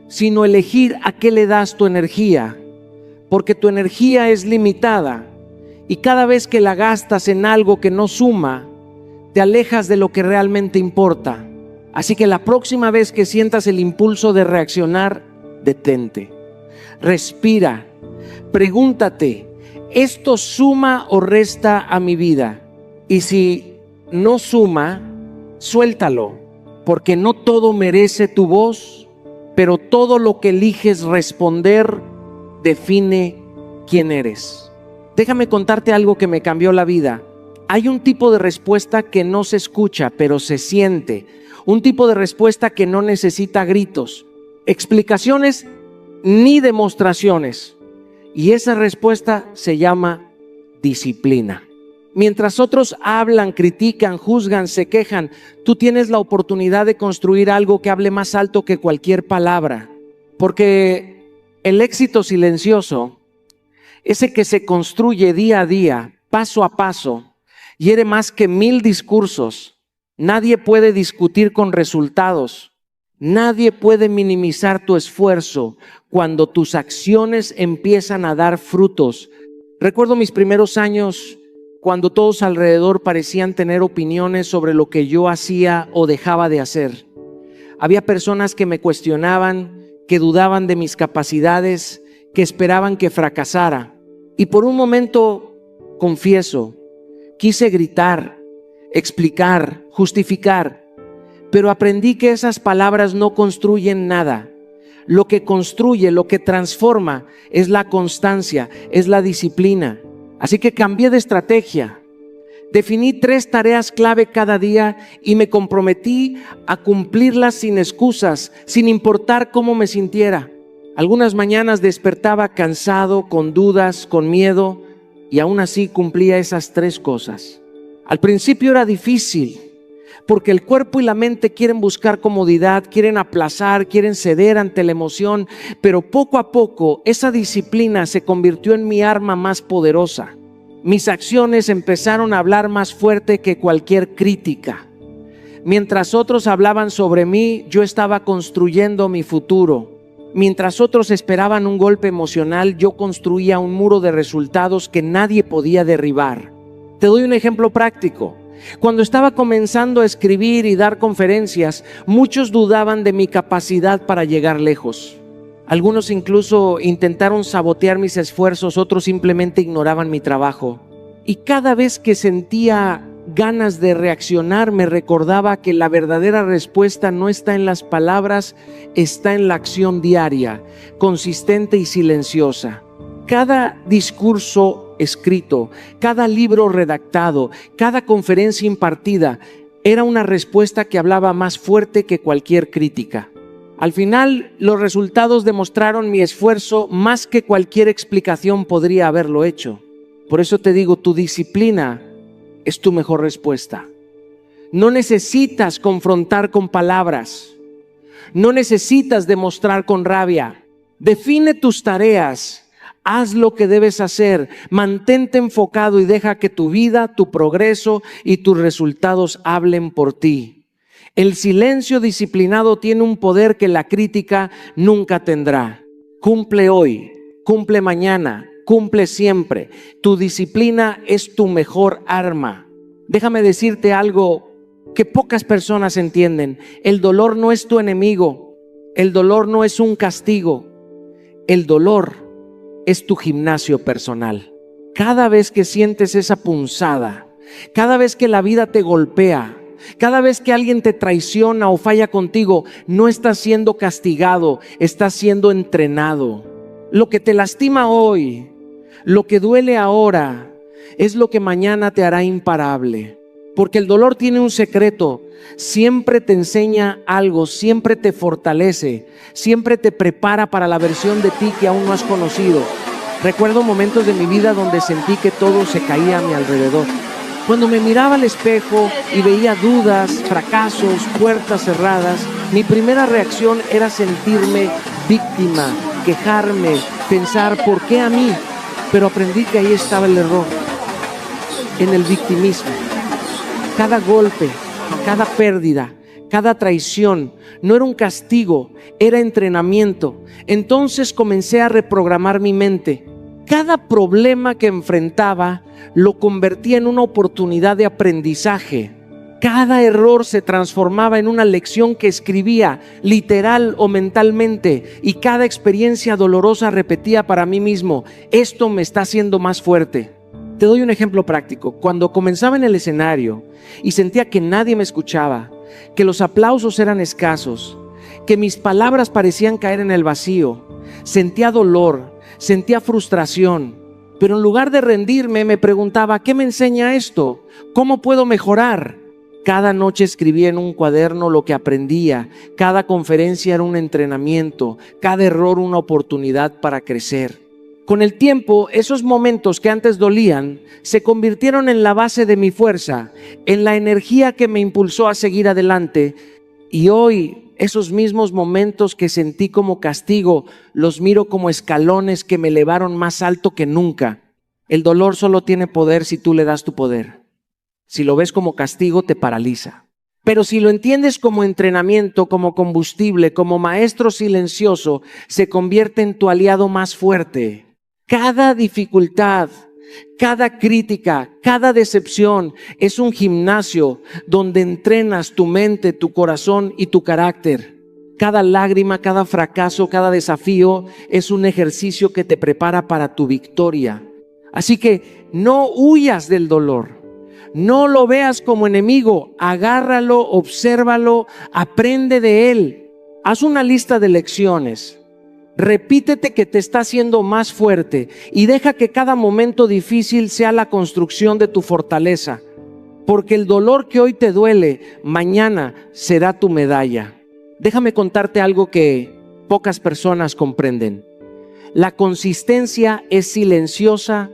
[SPEAKER 1] sino elegir a qué le das tu energía, porque tu energía es limitada y cada vez que la gastas en algo que no suma, te alejas de lo que realmente importa. Así que la próxima vez que sientas el impulso de reaccionar, detente, respira, pregúntate, ¿esto suma o resta a mi vida? Y si no suma, suéltalo, porque no todo merece tu voz, pero todo lo que eliges responder define quién eres. Déjame contarte algo que me cambió la vida. Hay un tipo de respuesta que no se escucha, pero se siente. Un tipo de respuesta que no necesita gritos, explicaciones ni demostraciones. Y esa respuesta se llama disciplina. Mientras otros hablan, critican, juzgan, se quejan, tú tienes la oportunidad de construir algo que hable más alto que cualquier palabra. Porque el éxito silencioso, ese que se construye día a día, paso a paso, hiere más que 1000 discursos. Nadie puede discutir con resultados. Nadie puede minimizar tu esfuerzo cuando tus acciones empiezan a dar frutos. Recuerdo mis primeros años cuando todos alrededor parecían tener opiniones sobre lo que yo hacía o dejaba de hacer. Había personas que me cuestionaban, que dudaban de mis capacidades, que esperaban que fracasara. Y por un momento, confieso, quise gritar, explicar, justificar, pero aprendí que esas palabras no construyen nada. Lo que construye, lo que transforma es la constancia, es la disciplina. Así que cambié de estrategia. Definí 3 tareas clave cada día y me comprometí a cumplirlas sin excusas, sin importar cómo me sintiera. Algunas mañanas despertaba cansado, con dudas, con miedo, y aún así cumplía esas 3 cosas. Al principio era difícil, porque el cuerpo y la mente quieren buscar comodidad, quieren aplazar, quieren ceder ante la emoción, pero poco a poco esa disciplina se convirtió en mi arma más poderosa. Mis acciones empezaron a hablar más fuerte que cualquier crítica. Mientras otros hablaban sobre mí, yo estaba construyendo mi futuro. Mientras otros esperaban un golpe emocional, yo construía un muro de resultados que nadie podía derribar. Te doy un ejemplo práctico. Cuando estaba comenzando a escribir y dar conferencias, muchos dudaban de mi capacidad para llegar lejos. Algunos incluso intentaron sabotear mis esfuerzos, otros simplemente ignoraban mi trabajo. Y cada vez que sentía ganas de reaccionar, me recordaba que la verdadera respuesta no está en las palabras, está en la acción diaria, consistente y silenciosa. Cada discurso escrito, cada libro redactado, cada conferencia impartida era una respuesta que hablaba más fuerte que cualquier crítica. Al final, los resultados demostraron mi esfuerzo más que cualquier explicación podría haberlo hecho. Por eso te digo, tu disciplina es tu mejor respuesta. No necesitas confrontar con palabras. No necesitas demostrar con rabia. Define tus tareas. Haz lo que debes hacer. Mantente enfocado y deja que tu vida, tu progreso y tus resultados hablen por ti. El silencio disciplinado tiene un poder que la crítica nunca tendrá. Cumple hoy, cumple mañana, cumple siempre. Tu disciplina es tu mejor arma. Déjame decirte algo que pocas personas entienden. El dolor no es tu enemigo. El dolor no es un castigo. El dolor es tu gimnasio personal. Cada vez que sientes esa punzada, cada vez que la vida te golpea, cada vez que alguien te traiciona o falla contigo, no estás siendo castigado, estás siendo entrenado. Lo que te lastima hoy, lo que duele ahora, es lo que mañana te hará imparable. Porque el dolor tiene un secreto, siempre te enseña algo, siempre te fortalece, siempre te prepara para la versión de ti que aún no has conocido. Recuerdo momentos de mi vida donde sentí que todo se caía a mi alrededor. Cuando me miraba al espejo y veía dudas, fracasos, puertas cerradas, mi primera reacción era sentirme víctima, quejarme, pensar ¿por qué a mí? Pero aprendí que ahí estaba el error, en el victimismo. Cada golpe, cada pérdida, cada traición no era un castigo, era entrenamiento. Entonces comencé a reprogramar mi mente. Cada problema que enfrentaba lo convertía en una oportunidad de aprendizaje. Cada error se transformaba en una lección que escribía, literal o mentalmente, y cada experiencia dolorosa repetía para mí mismo: esto me está haciendo más fuerte. Te doy un ejemplo práctico. Cuando comenzaba en el escenario y sentía que nadie me escuchaba, que los aplausos eran escasos, que mis palabras parecían caer en el vacío, sentía dolor, sentía frustración, pero en lugar de rendirme me preguntaba: ¿qué me enseña esto? ¿Cómo puedo mejorar? Cada noche escribía en un cuaderno lo que aprendía. Cada conferencia era un entrenamiento, cada error una oportunidad para crecer. Con el tiempo, esos momentos que antes dolían se convirtieron en la base de mi fuerza, en la energía que me impulsó a seguir adelante. Y hoy, esos mismos momentos que sentí como castigo, los miro como escalones que me elevaron más alto que nunca. El dolor solo tiene poder si tú le das tu poder. Si lo ves como castigo, te paraliza. Pero si lo entiendes como entrenamiento, como combustible, como maestro silencioso, se convierte en tu aliado más fuerte. Cada dificultad, cada crítica, cada decepción es un gimnasio donde entrenas tu mente, tu corazón y tu carácter. Cada lágrima, cada fracaso, cada desafío es un ejercicio que te prepara para tu victoria. Así que no huyas del dolor. No lo veas como enemigo, agárralo, obsérvalo, aprende de él. Haz una lista de lecciones. Repítete que te está haciendo más fuerte y deja que cada momento difícil sea la construcción de tu fortaleza. Porque el dolor que hoy te duele, mañana será tu medalla. Déjame contarte algo que pocas personas comprenden. La consistencia es silenciosa,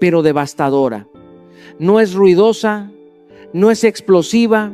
[SPEAKER 1] pero devastadora. No es ruidosa, no es explosiva,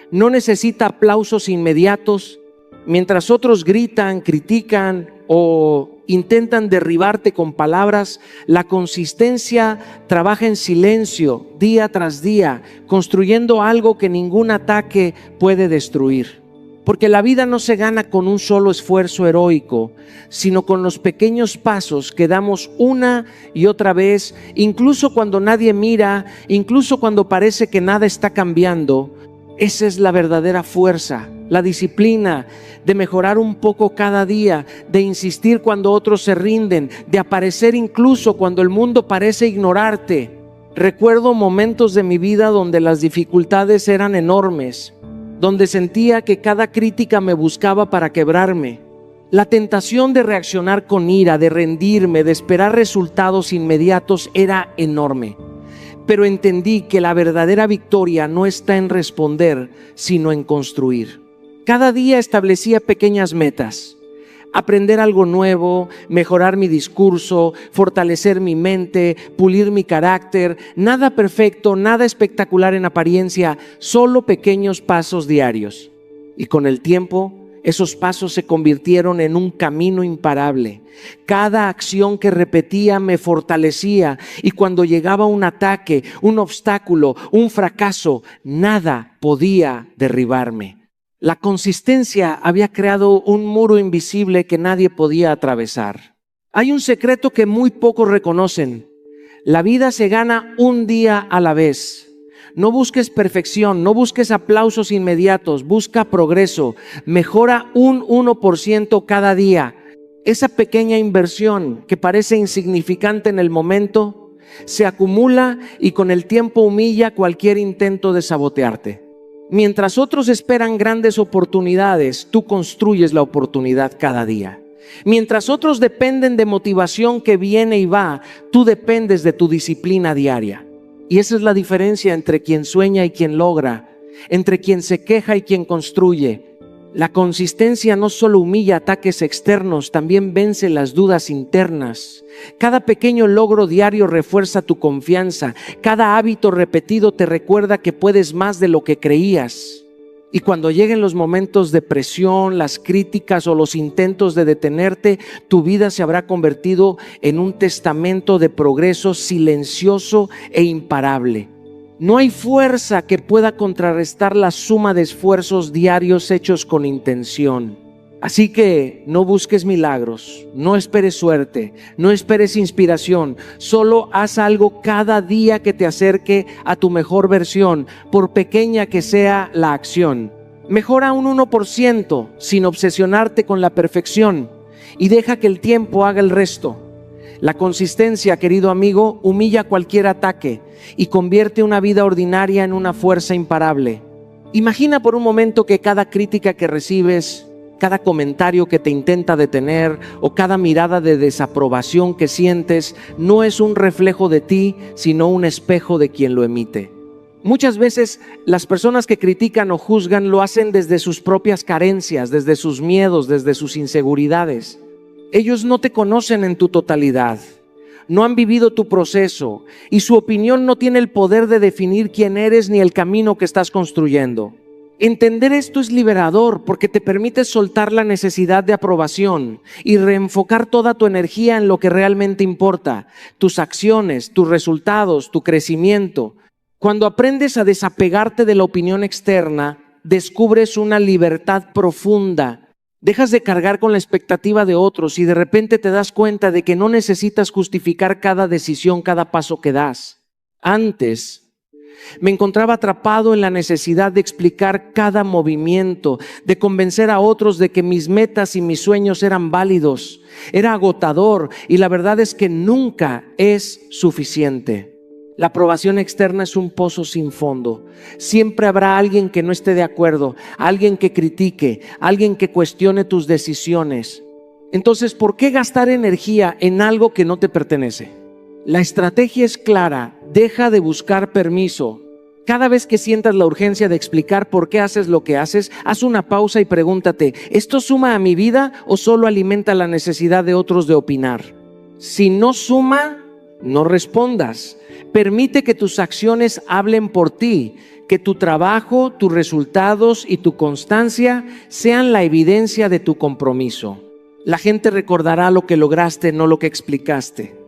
[SPEAKER 1] no necesita aplausos inmediatos. Mientras otros gritan, critican o intentan derribarte con palabras, la consistencia trabaja en silencio, día tras día, construyendo algo que ningún ataque puede destruir. Porque la vida no se gana con un solo esfuerzo heroico, sino con los pequeños pasos que damos una y otra vez, incluso cuando nadie mira, incluso cuando parece que nada está cambiando. Esa es la verdadera fuerza, la disciplina de mejorar un poco cada día, de insistir cuando otros se rinden, de aparecer incluso cuando el mundo parece ignorarte. Recuerdo momentos de mi vida donde las dificultades eran enormes, donde sentía que cada crítica me buscaba para quebrarme. La tentación de reaccionar con ira, de rendirme, de esperar resultados inmediatos era enorme. Pero entendí que la verdadera victoria no está en responder, sino en construir. Cada día establecía pequeñas metas. Aprender algo nuevo, mejorar mi discurso, fortalecer mi mente, pulir mi carácter. Nada perfecto, nada espectacular en apariencia, solo pequeños pasos diarios. Y con el tiempo, esos pasos se convirtieron en un camino imparable. Cada acción que repetía me fortalecía, y cuando llegaba un ataque, un obstáculo, un fracaso, nada podía derribarme. La consistencia había creado un muro invisible que nadie podía atravesar. Hay un secreto que muy pocos reconocen. La vida se gana un día a la vez. No busques perfección, no busques aplausos inmediatos, busca progreso. Mejora un 1% cada día. Esa pequeña inversión que parece insignificante en el momento, se acumula y con el tiempo humilla cualquier intento de sabotearte. Mientras otros esperan grandes oportunidades, tú construyes la oportunidad cada día. Mientras otros dependen de motivación que viene y va, tú dependes de tu disciplina diaria. Y esa es la diferencia entre quien sueña y quien logra, entre quien se queja y quien construye. La consistencia no solo humilla ataques externos, también vence las dudas internas. Cada pequeño logro diario refuerza tu confianza. Cada hábito repetido te recuerda que puedes más de lo que creías. Y cuando lleguen los momentos de presión, las críticas o los intentos de detenerte, tu vida se habrá convertido en un testamento de progreso silencioso e imparable. No hay fuerza que pueda contrarrestar la suma de esfuerzos diarios hechos con intención. Así que no busques milagros, no esperes suerte, no esperes inspiración. Solo haz algo cada día que te acerque a tu mejor versión, por pequeña que sea la acción. Mejora un 1% sin obsesionarte con la perfección y deja que el tiempo haga el resto. La consistencia, querido amigo, humilla cualquier ataque y convierte una vida ordinaria en una fuerza imparable. Imagina por un momento que cada crítica que recibes, cada comentario que te intenta detener o cada mirada de desaprobación que sientes no es un reflejo de ti, sino un espejo de quien lo emite. Muchas veces las personas que critican o juzgan lo hacen desde sus propias carencias, desde sus miedos, desde sus inseguridades. Ellos no te conocen en tu totalidad, no han vivido tu proceso y su opinión no tiene el poder de definir quién eres ni el camino que estás construyendo. Entender esto es liberador porque te permite soltar la necesidad de aprobación y reenfocar toda tu energía en lo que realmente importa, tus acciones, tus resultados, tu crecimiento. Cuando aprendes a desapegarte de la opinión externa, descubres una libertad profunda. Dejas de cargar con la expectativa de otros y de repente te das cuenta de que no necesitas justificar cada decisión, cada paso que das. Antes me encontraba atrapado en la necesidad de explicar cada movimiento, de convencer a otros de que mis metas y mis sueños eran válidos. Era agotador y la verdad es que nunca es suficiente. La aprobación externa es un pozo sin fondo. Siempre habrá alguien que no esté de acuerdo, alguien que critique, alguien que cuestione tus decisiones. Entonces, ¿por qué gastar energía en algo que no te pertenece? La estrategia es clara, deja de buscar permiso. Cada vez que sientas la urgencia de explicar por qué haces lo que haces, haz una pausa y pregúntate, ¿esto suma a mi vida o solo alimenta la necesidad de otros de opinar? Si no suma, no respondas. Permite que tus acciones hablen por ti, que tu trabajo, tus resultados y tu constancia sean la evidencia de tu compromiso. La gente recordará lo que lograste, no lo que explicaste.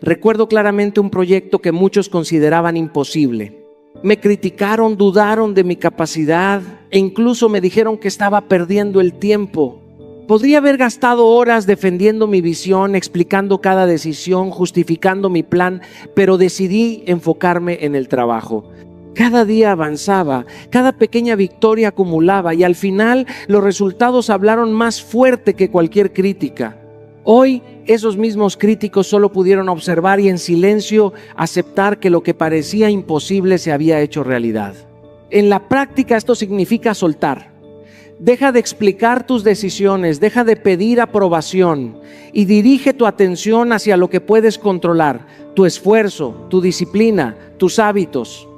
[SPEAKER 1] Recuerdo claramente un proyecto que muchos consideraban imposible. Me criticaron, dudaron de mi capacidad e incluso me dijeron que estaba perdiendo el tiempo. Podría haber gastado horas defendiendo mi visión, explicando cada decisión, justificando mi plan, pero decidí enfocarme en el trabajo. Cada día avanzaba, cada pequeña victoria acumulaba y al final los resultados hablaron más fuerte que cualquier crítica. Hoy esos mismos críticos solo pudieron observar y en silencio aceptar que lo que parecía imposible se había hecho realidad. En la práctica esto significa soltar. Deja de explicar tus decisiones, deja de pedir aprobación y dirige tu atención hacia lo que puedes controlar, tu esfuerzo, tu disciplina, tus hábitos.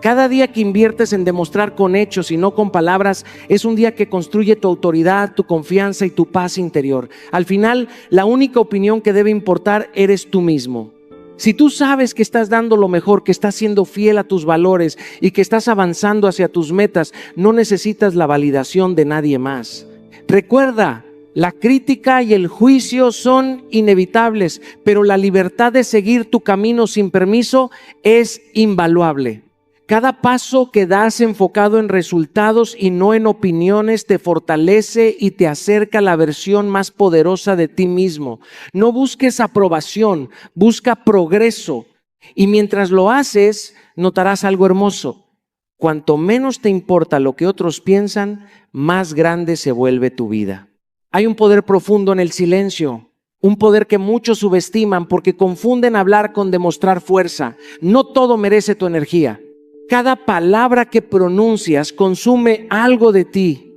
[SPEAKER 1] Cada día que inviertes en demostrar con hechos y no con palabras es un día que construye tu autoridad, tu confianza y tu paz interior. Al final, la única opinión que debe importar eres tú mismo. Si tú sabes que estás dando lo mejor, que estás siendo fiel a tus valores y que estás avanzando hacia tus metas, no necesitas la validación de nadie más. Recuerda, la crítica y el juicio son inevitables, pero la libertad de seguir tu camino sin permiso es invaluable. Cada paso que das enfocado en resultados y no en opiniones te fortalece y te acerca a la versión más poderosa de ti mismo. No busques aprobación, busca progreso. Y mientras lo haces, notarás algo hermoso. Cuanto menos te importa lo que otros piensan, más grande se vuelve tu vida. Hay un poder profundo en el silencio. Un poder que muchos subestiman porque confunden hablar con demostrar fuerza. No todo merece tu energía. Cada palabra que pronuncias consume algo de ti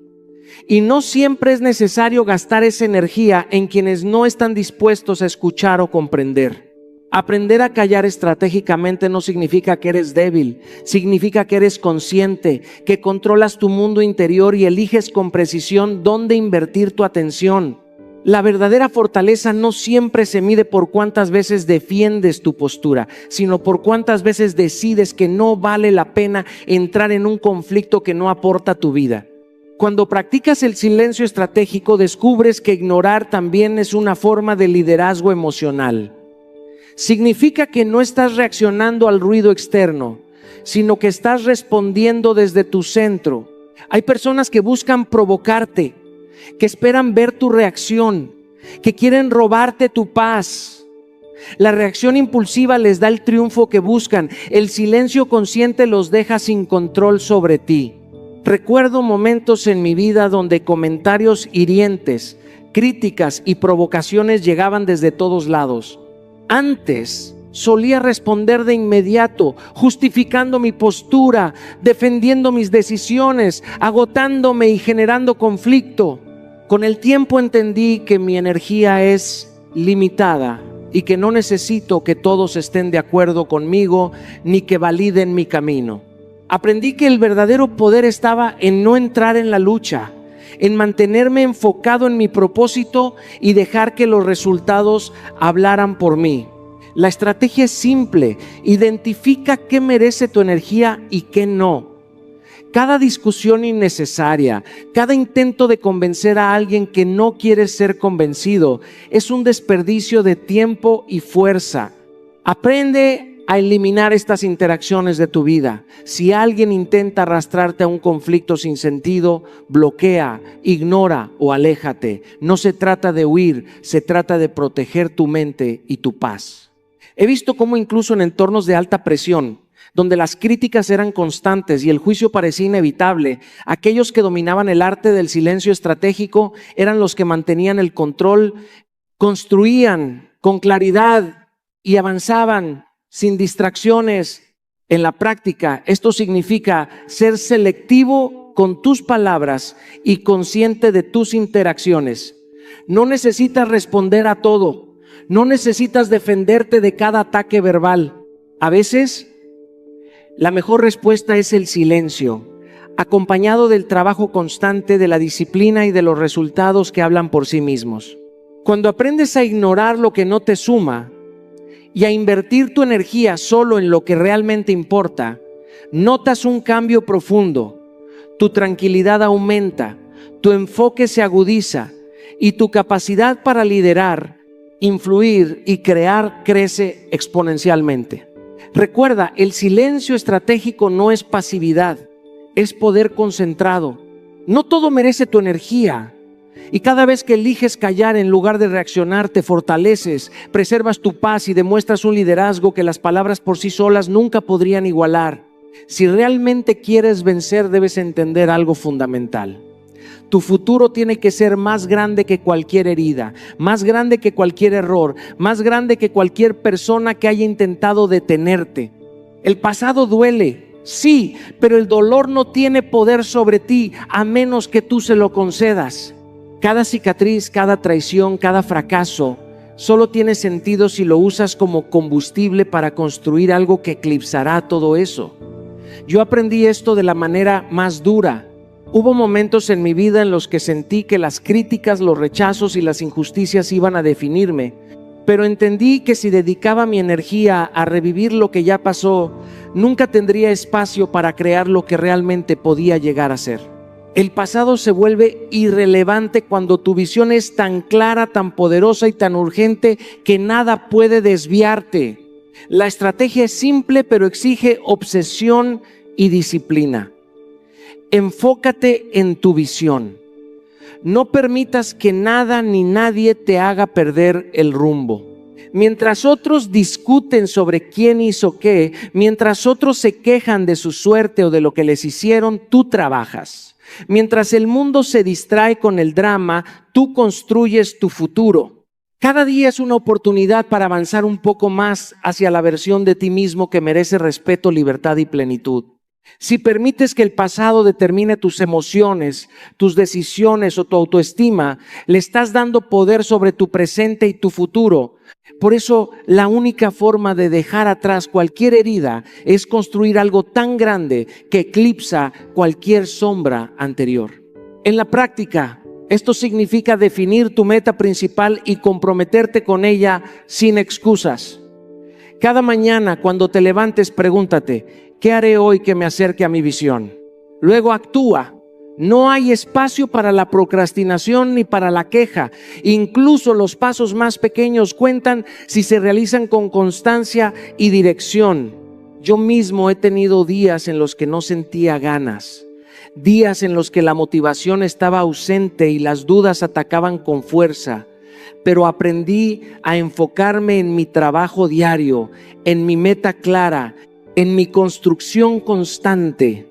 [SPEAKER 1] y no siempre es necesario gastar esa energía en quienes no están dispuestos a escuchar o comprender. Aprender a callar estratégicamente no significa que eres débil, significa que eres consciente, que controlas tu mundo interior y eliges con precisión dónde invertir tu atención. La verdadera fortaleza no siempre se mide por cuántas veces defiendes tu postura, sino por cuántas veces decides que no vale la pena entrar en un conflicto que no aporta a tu vida. Cuando practicas el silencio estratégico, descubres que ignorar también es una forma de liderazgo emocional. Significa que no estás reaccionando al ruido externo, sino que estás respondiendo desde tu centro. Hay personas que buscan provocarte, que esperan ver tu reacción, que quieren robarte tu paz. La reacción impulsiva les da el triunfo que buscan. El silencio consciente los deja sin control sobre ti. Recuerdo momentos en mi vida donde comentarios hirientes, críticas y provocaciones llegaban desde todos lados. Antes solía responder de inmediato, justificando mi postura, defendiendo mis decisiones, agotándome y generando conflicto. Con el tiempo entendí que mi energía es limitada y que no necesito que todos estén de acuerdo conmigo ni que validen mi camino. Aprendí que el verdadero poder estaba en no entrar en la lucha, en mantenerme enfocado en mi propósito y dejar que los resultados hablaran por mí. La estrategia es simple: identifica qué merece tu energía y qué no. Cada discusión innecesaria, cada intento de convencer a alguien que no quiere ser convencido, es un desperdicio de tiempo y fuerza. Aprende a eliminar estas interacciones de tu vida. Si alguien intenta arrastrarte a un conflicto sin sentido, bloquea, ignora o aléjate. No se trata de huir, se trata de proteger tu mente y tu paz. He visto cómo incluso en entornos de alta presión, donde las críticas eran constantes y el juicio parecía inevitable, aquellos que dominaban el arte del silencio estratégico eran los que mantenían el control, construían con claridad y avanzaban sin distracciones. En la práctica, esto significa ser selectivo con tus palabras y consciente de tus interacciones. No necesitas responder a todo. No necesitas defenderte de cada ataque verbal. A veces, la mejor respuesta es el silencio, acompañado del trabajo constante, de la disciplina y de los resultados que hablan por sí mismos. Cuando aprendes a ignorar lo que no te suma y a invertir tu energía solo en lo que realmente importa, notas un cambio profundo. Tu tranquilidad aumenta, tu enfoque se agudiza y tu capacidad para liderar, influir y crear crece exponencialmente. Recuerda, el silencio estratégico no es pasividad, es poder concentrado. No todo merece tu energía. Y cada vez que eliges callar en lugar de reaccionar, te fortaleces, preservas tu paz y demuestras un liderazgo que las palabras por sí solas nunca podrían igualar. Si realmente quieres vencer, debes entender algo fundamental. Tu futuro tiene que ser más grande que cualquier herida, más grande que cualquier error, más grande que cualquier persona que haya intentado detenerte. El pasado duele, sí, pero el dolor no tiene poder sobre ti a menos que tú se lo concedas. Cada cicatriz, cada traición, cada fracaso solo tiene sentido si lo usas como combustible para construir algo que eclipsará todo eso. Yo aprendí esto de la manera más dura. Hubo momentos en mi vida en los que sentí que las críticas, los rechazos y las injusticias iban a definirme, pero entendí que si dedicaba mi energía a revivir lo que ya pasó, nunca tendría espacio para crear lo que realmente podía llegar a ser. El pasado se vuelve irrelevante cuando tu visión es tan clara, tan poderosa y tan urgente que nada puede desviarte. La estrategia es simple, pero exige obsesión y disciplina. Enfócate en tu visión. No permitas que nada ni nadie te haga perder el rumbo. Mientras otros discuten sobre quién hizo qué, mientras otros se quejan de su suerte o de lo que les hicieron, tú trabajas. Mientras el mundo se distrae con el drama, tú construyes tu futuro. Cada día es una oportunidad para avanzar un poco más hacia la versión de ti mismo que merece respeto, libertad y plenitud. Si permites que el pasado determine tus emociones, tus decisiones o tu autoestima, le estás dando poder sobre tu presente y tu futuro. Por eso, la única forma de dejar atrás cualquier herida es construir algo tan grande que eclipsa cualquier sombra anterior. En la práctica, esto significa definir tu meta principal y comprometerte con ella sin excusas. Cada mañana, cuando te levantes, pregúntate: ¿qué haré hoy que me acerque a mi visión? Luego actúa. No hay espacio para la procrastinación ni para la queja. Incluso los pasos más pequeños cuentan si se realizan con constancia y dirección. Yo mismo he tenido días en los que no sentía ganas, días en los que la motivación estaba ausente y las dudas atacaban con fuerza, pero aprendí a enfocarme en mi trabajo diario, en mi meta clara, en mi construcción constante.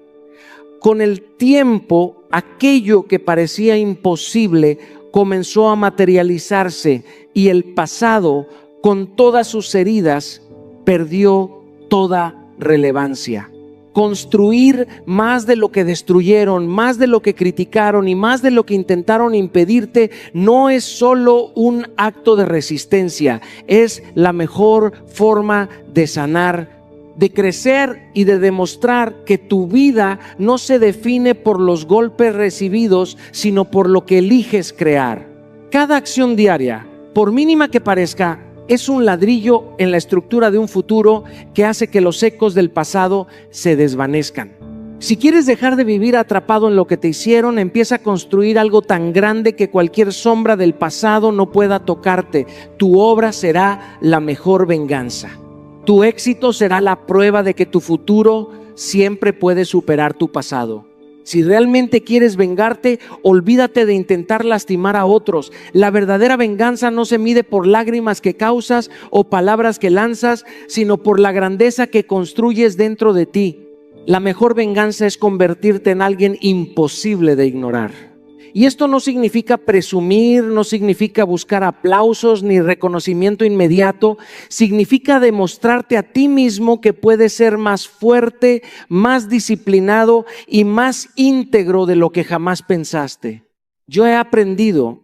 [SPEAKER 1] Con el tiempo, aquello que parecía imposible comenzó a materializarse y el pasado, con todas sus heridas, perdió toda relevancia. Construir más de lo que destruyeron, más de lo que criticaron y más de lo que intentaron impedirte no es solo un acto de resistencia, es la mejor forma de sanar, de crecer y de demostrar que tu vida no se define por los golpes recibidos, sino por lo que eliges crear. Cada acción diaria, por mínima que parezca, es un ladrillo en la estructura de un futuro que hace que los ecos del pasado se desvanezcan. Si quieres dejar de vivir atrapado en lo que te hicieron, empieza a construir algo tan grande que cualquier sombra del pasado no pueda tocarte. Tu obra será la mejor venganza. Tu éxito será la prueba de que tu futuro siempre puede superar tu pasado. Si realmente quieres vengarte, olvídate de intentar lastimar a otros. La verdadera venganza no se mide por lágrimas que causas o palabras que lanzas, sino por la grandeza que construyes dentro de ti. La mejor venganza es convertirte en alguien imposible de ignorar. Y esto no significa presumir, no significa buscar aplausos ni reconocimiento inmediato. Significa demostrarte a ti mismo que puedes ser más fuerte, más disciplinado y más íntegro de lo que jamás pensaste. Yo he aprendido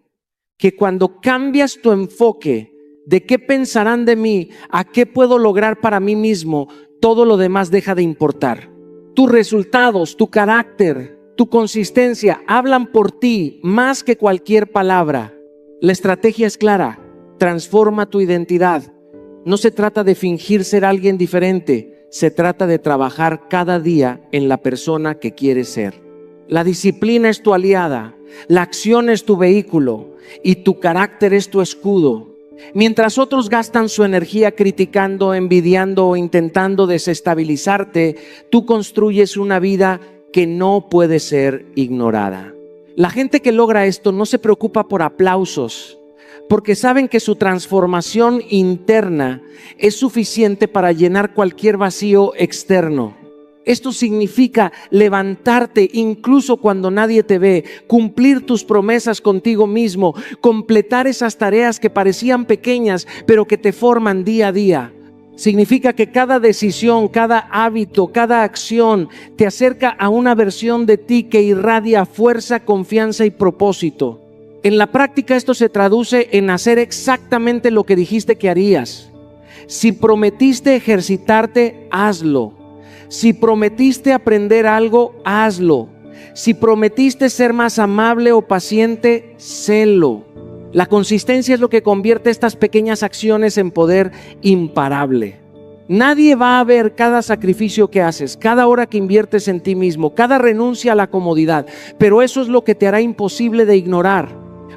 [SPEAKER 1] que cuando cambias tu enfoque de qué pensarán de mí a qué puedo lograr para mí mismo, todo lo demás deja de importar. Tus resultados, tu carácter, tu consistencia hablan por ti más que cualquier palabra. La estrategia es clara: transforma tu identidad. No se trata de fingir ser alguien diferente, se trata de trabajar cada día en la persona que quieres ser. La disciplina es tu aliada, la acción es tu vehículo y tu carácter es tu escudo. Mientras otros gastan su energía criticando, envidiando o intentando desestabilizarte, tú construyes una vida que no puede ser ignorada. La gente que logra esto no se preocupa por aplausos, porque saben que su transformación interna es suficiente para llenar cualquier vacío externo. Esto significa levantarte incluso cuando nadie te ve, cumplir tus promesas contigo mismo, completar esas tareas que parecían pequeñas, pero que te forman día a día. Significa que cada decisión, cada hábito, cada acción te acerca a una versión de ti que irradia fuerza, confianza y propósito. En la práctica esto se traduce en hacer exactamente lo que dijiste que harías. Si prometiste ejercitarte, hazlo. Si prometiste aprender algo, hazlo. Si prometiste ser más amable o paciente, sélo. La consistencia es lo que convierte estas pequeñas acciones en poder imparable. Nadie va a ver cada sacrificio que haces, cada hora que inviertes en ti mismo, cada renuncia a la comodidad, pero eso es lo que te hará imposible de ignorar.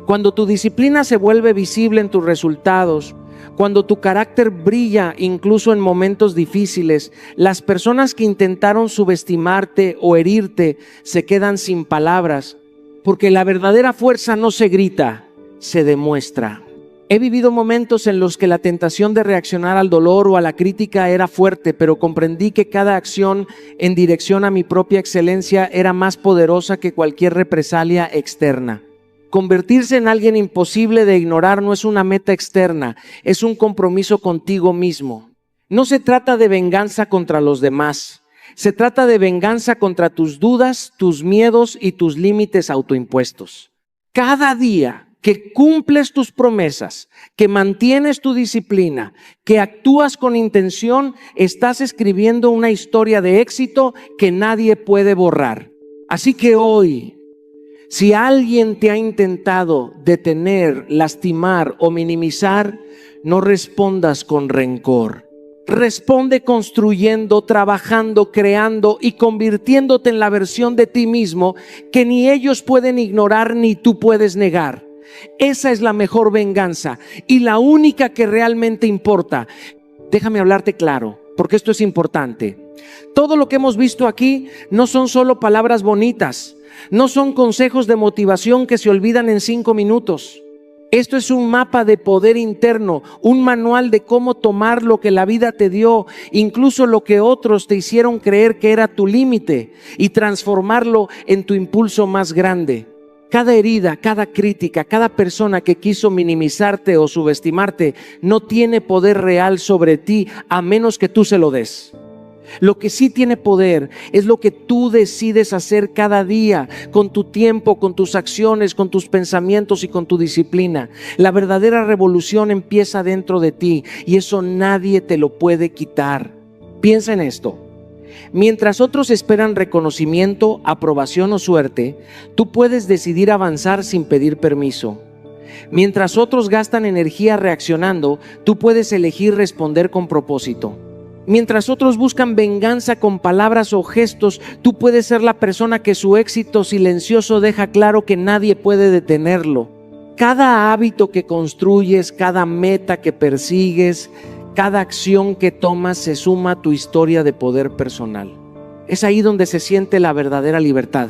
[SPEAKER 1] Cuando tu disciplina se vuelve visible en tus resultados, cuando tu carácter brilla incluso en momentos difíciles, las personas que intentaron subestimarte o herirte se quedan sin palabras, porque la verdadera fuerza no se grita, se demuestra. He vivido momentos en los que la tentación de reaccionar al dolor o a la crítica era fuerte, pero comprendí que cada acción en dirección a mi propia excelencia era más poderosa que cualquier represalia externa. Convertirse en alguien imposible de ignorar no es una meta externa, es un compromiso contigo mismo. No se trata de venganza contra los demás, se trata de venganza contra tus dudas, tus miedos y tus límites autoimpuestos. Cada día que cumples tus promesas, que mantienes tu disciplina, que actúas con intención, estás escribiendo una historia de éxito que nadie puede borrar. Así que hoy, si alguien te ha intentado detener, lastimar o minimizar, no respondas con rencor. Responde construyendo, trabajando, creando y convirtiéndote en la versión de ti mismo que ni ellos pueden ignorar ni tú puedes negar. Esa es la mejor venganza y la única que realmente importa. Déjame hablarte claro, porque esto es importante. Todo lo que hemos visto aquí no son solo palabras bonitas, no son consejos de motivación que se olvidan en 5 minutos. Esto es un mapa de poder interno, un manual de cómo tomar lo que la vida te dio, incluso lo que otros te hicieron creer que era tu límite, y transformarlo en tu impulso más grande. Cada herida, cada crítica, cada persona que quiso minimizarte o subestimarte no tiene poder real sobre ti a menos que tú se lo des. Lo que sí tiene poder es lo que tú decides hacer cada día, con tu tiempo, con tus acciones, con tus pensamientos y con tu disciplina. La verdadera revolución empieza dentro de ti y eso nadie te lo puede quitar. Piensa en esto. Mientras otros esperan reconocimiento, aprobación o suerte, tú puedes decidir avanzar sin pedir permiso. Mientras otros gastan energía reaccionando, tú puedes elegir responder con propósito. Mientras otros buscan venganza con palabras o gestos, tú puedes ser la persona que su éxito silencioso deja claro que nadie puede detenerlo. Cada hábito que construyes, cada meta que persigues, cada acción que tomas se suma a tu historia de poder personal. Es ahí donde se siente la verdadera libertad.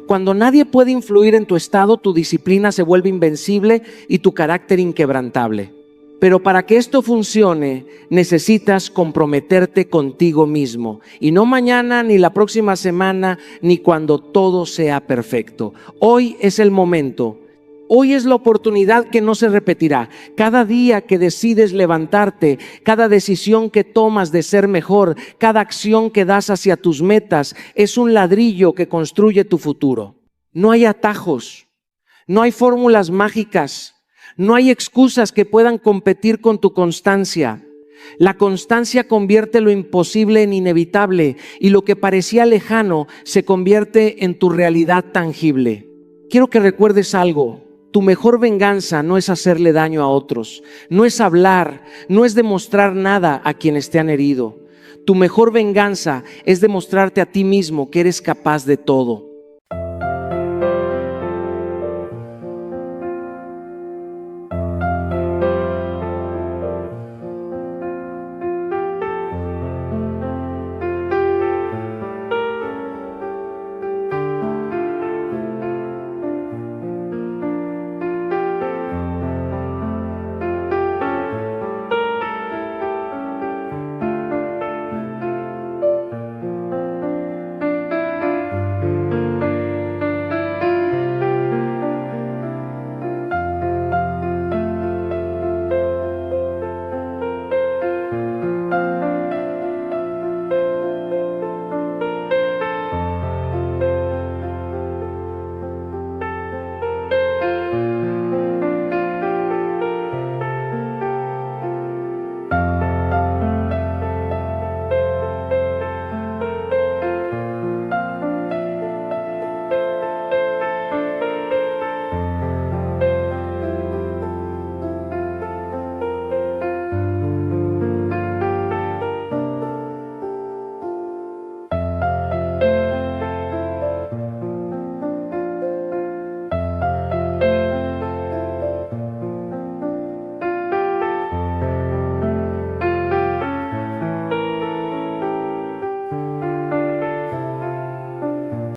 [SPEAKER 1] Cuando nadie puede influir en tu estado, tu disciplina se vuelve invencible y tu carácter inquebrantable. Pero para que esto funcione, necesitas comprometerte contigo mismo. Y no mañana, ni la próxima semana, ni cuando todo sea perfecto. Hoy es el momento. Hoy es la oportunidad que no se repetirá. Cada día que decides levantarte, cada decisión que tomas de ser mejor, cada acción que das hacia tus metas, es un ladrillo que construye tu futuro. No hay atajos, no hay fórmulas mágicas. No hay excusas que puedan competir con tu constancia. La constancia convierte lo imposible en inevitable y lo que parecía lejano se convierte en tu realidad tangible. Quiero que recuerdes algo. Tu mejor venganza no es hacerle daño a otros, no es hablar, no es demostrar nada a quienes te han herido. Tu mejor venganza es demostrarte a ti mismo que eres capaz de todo.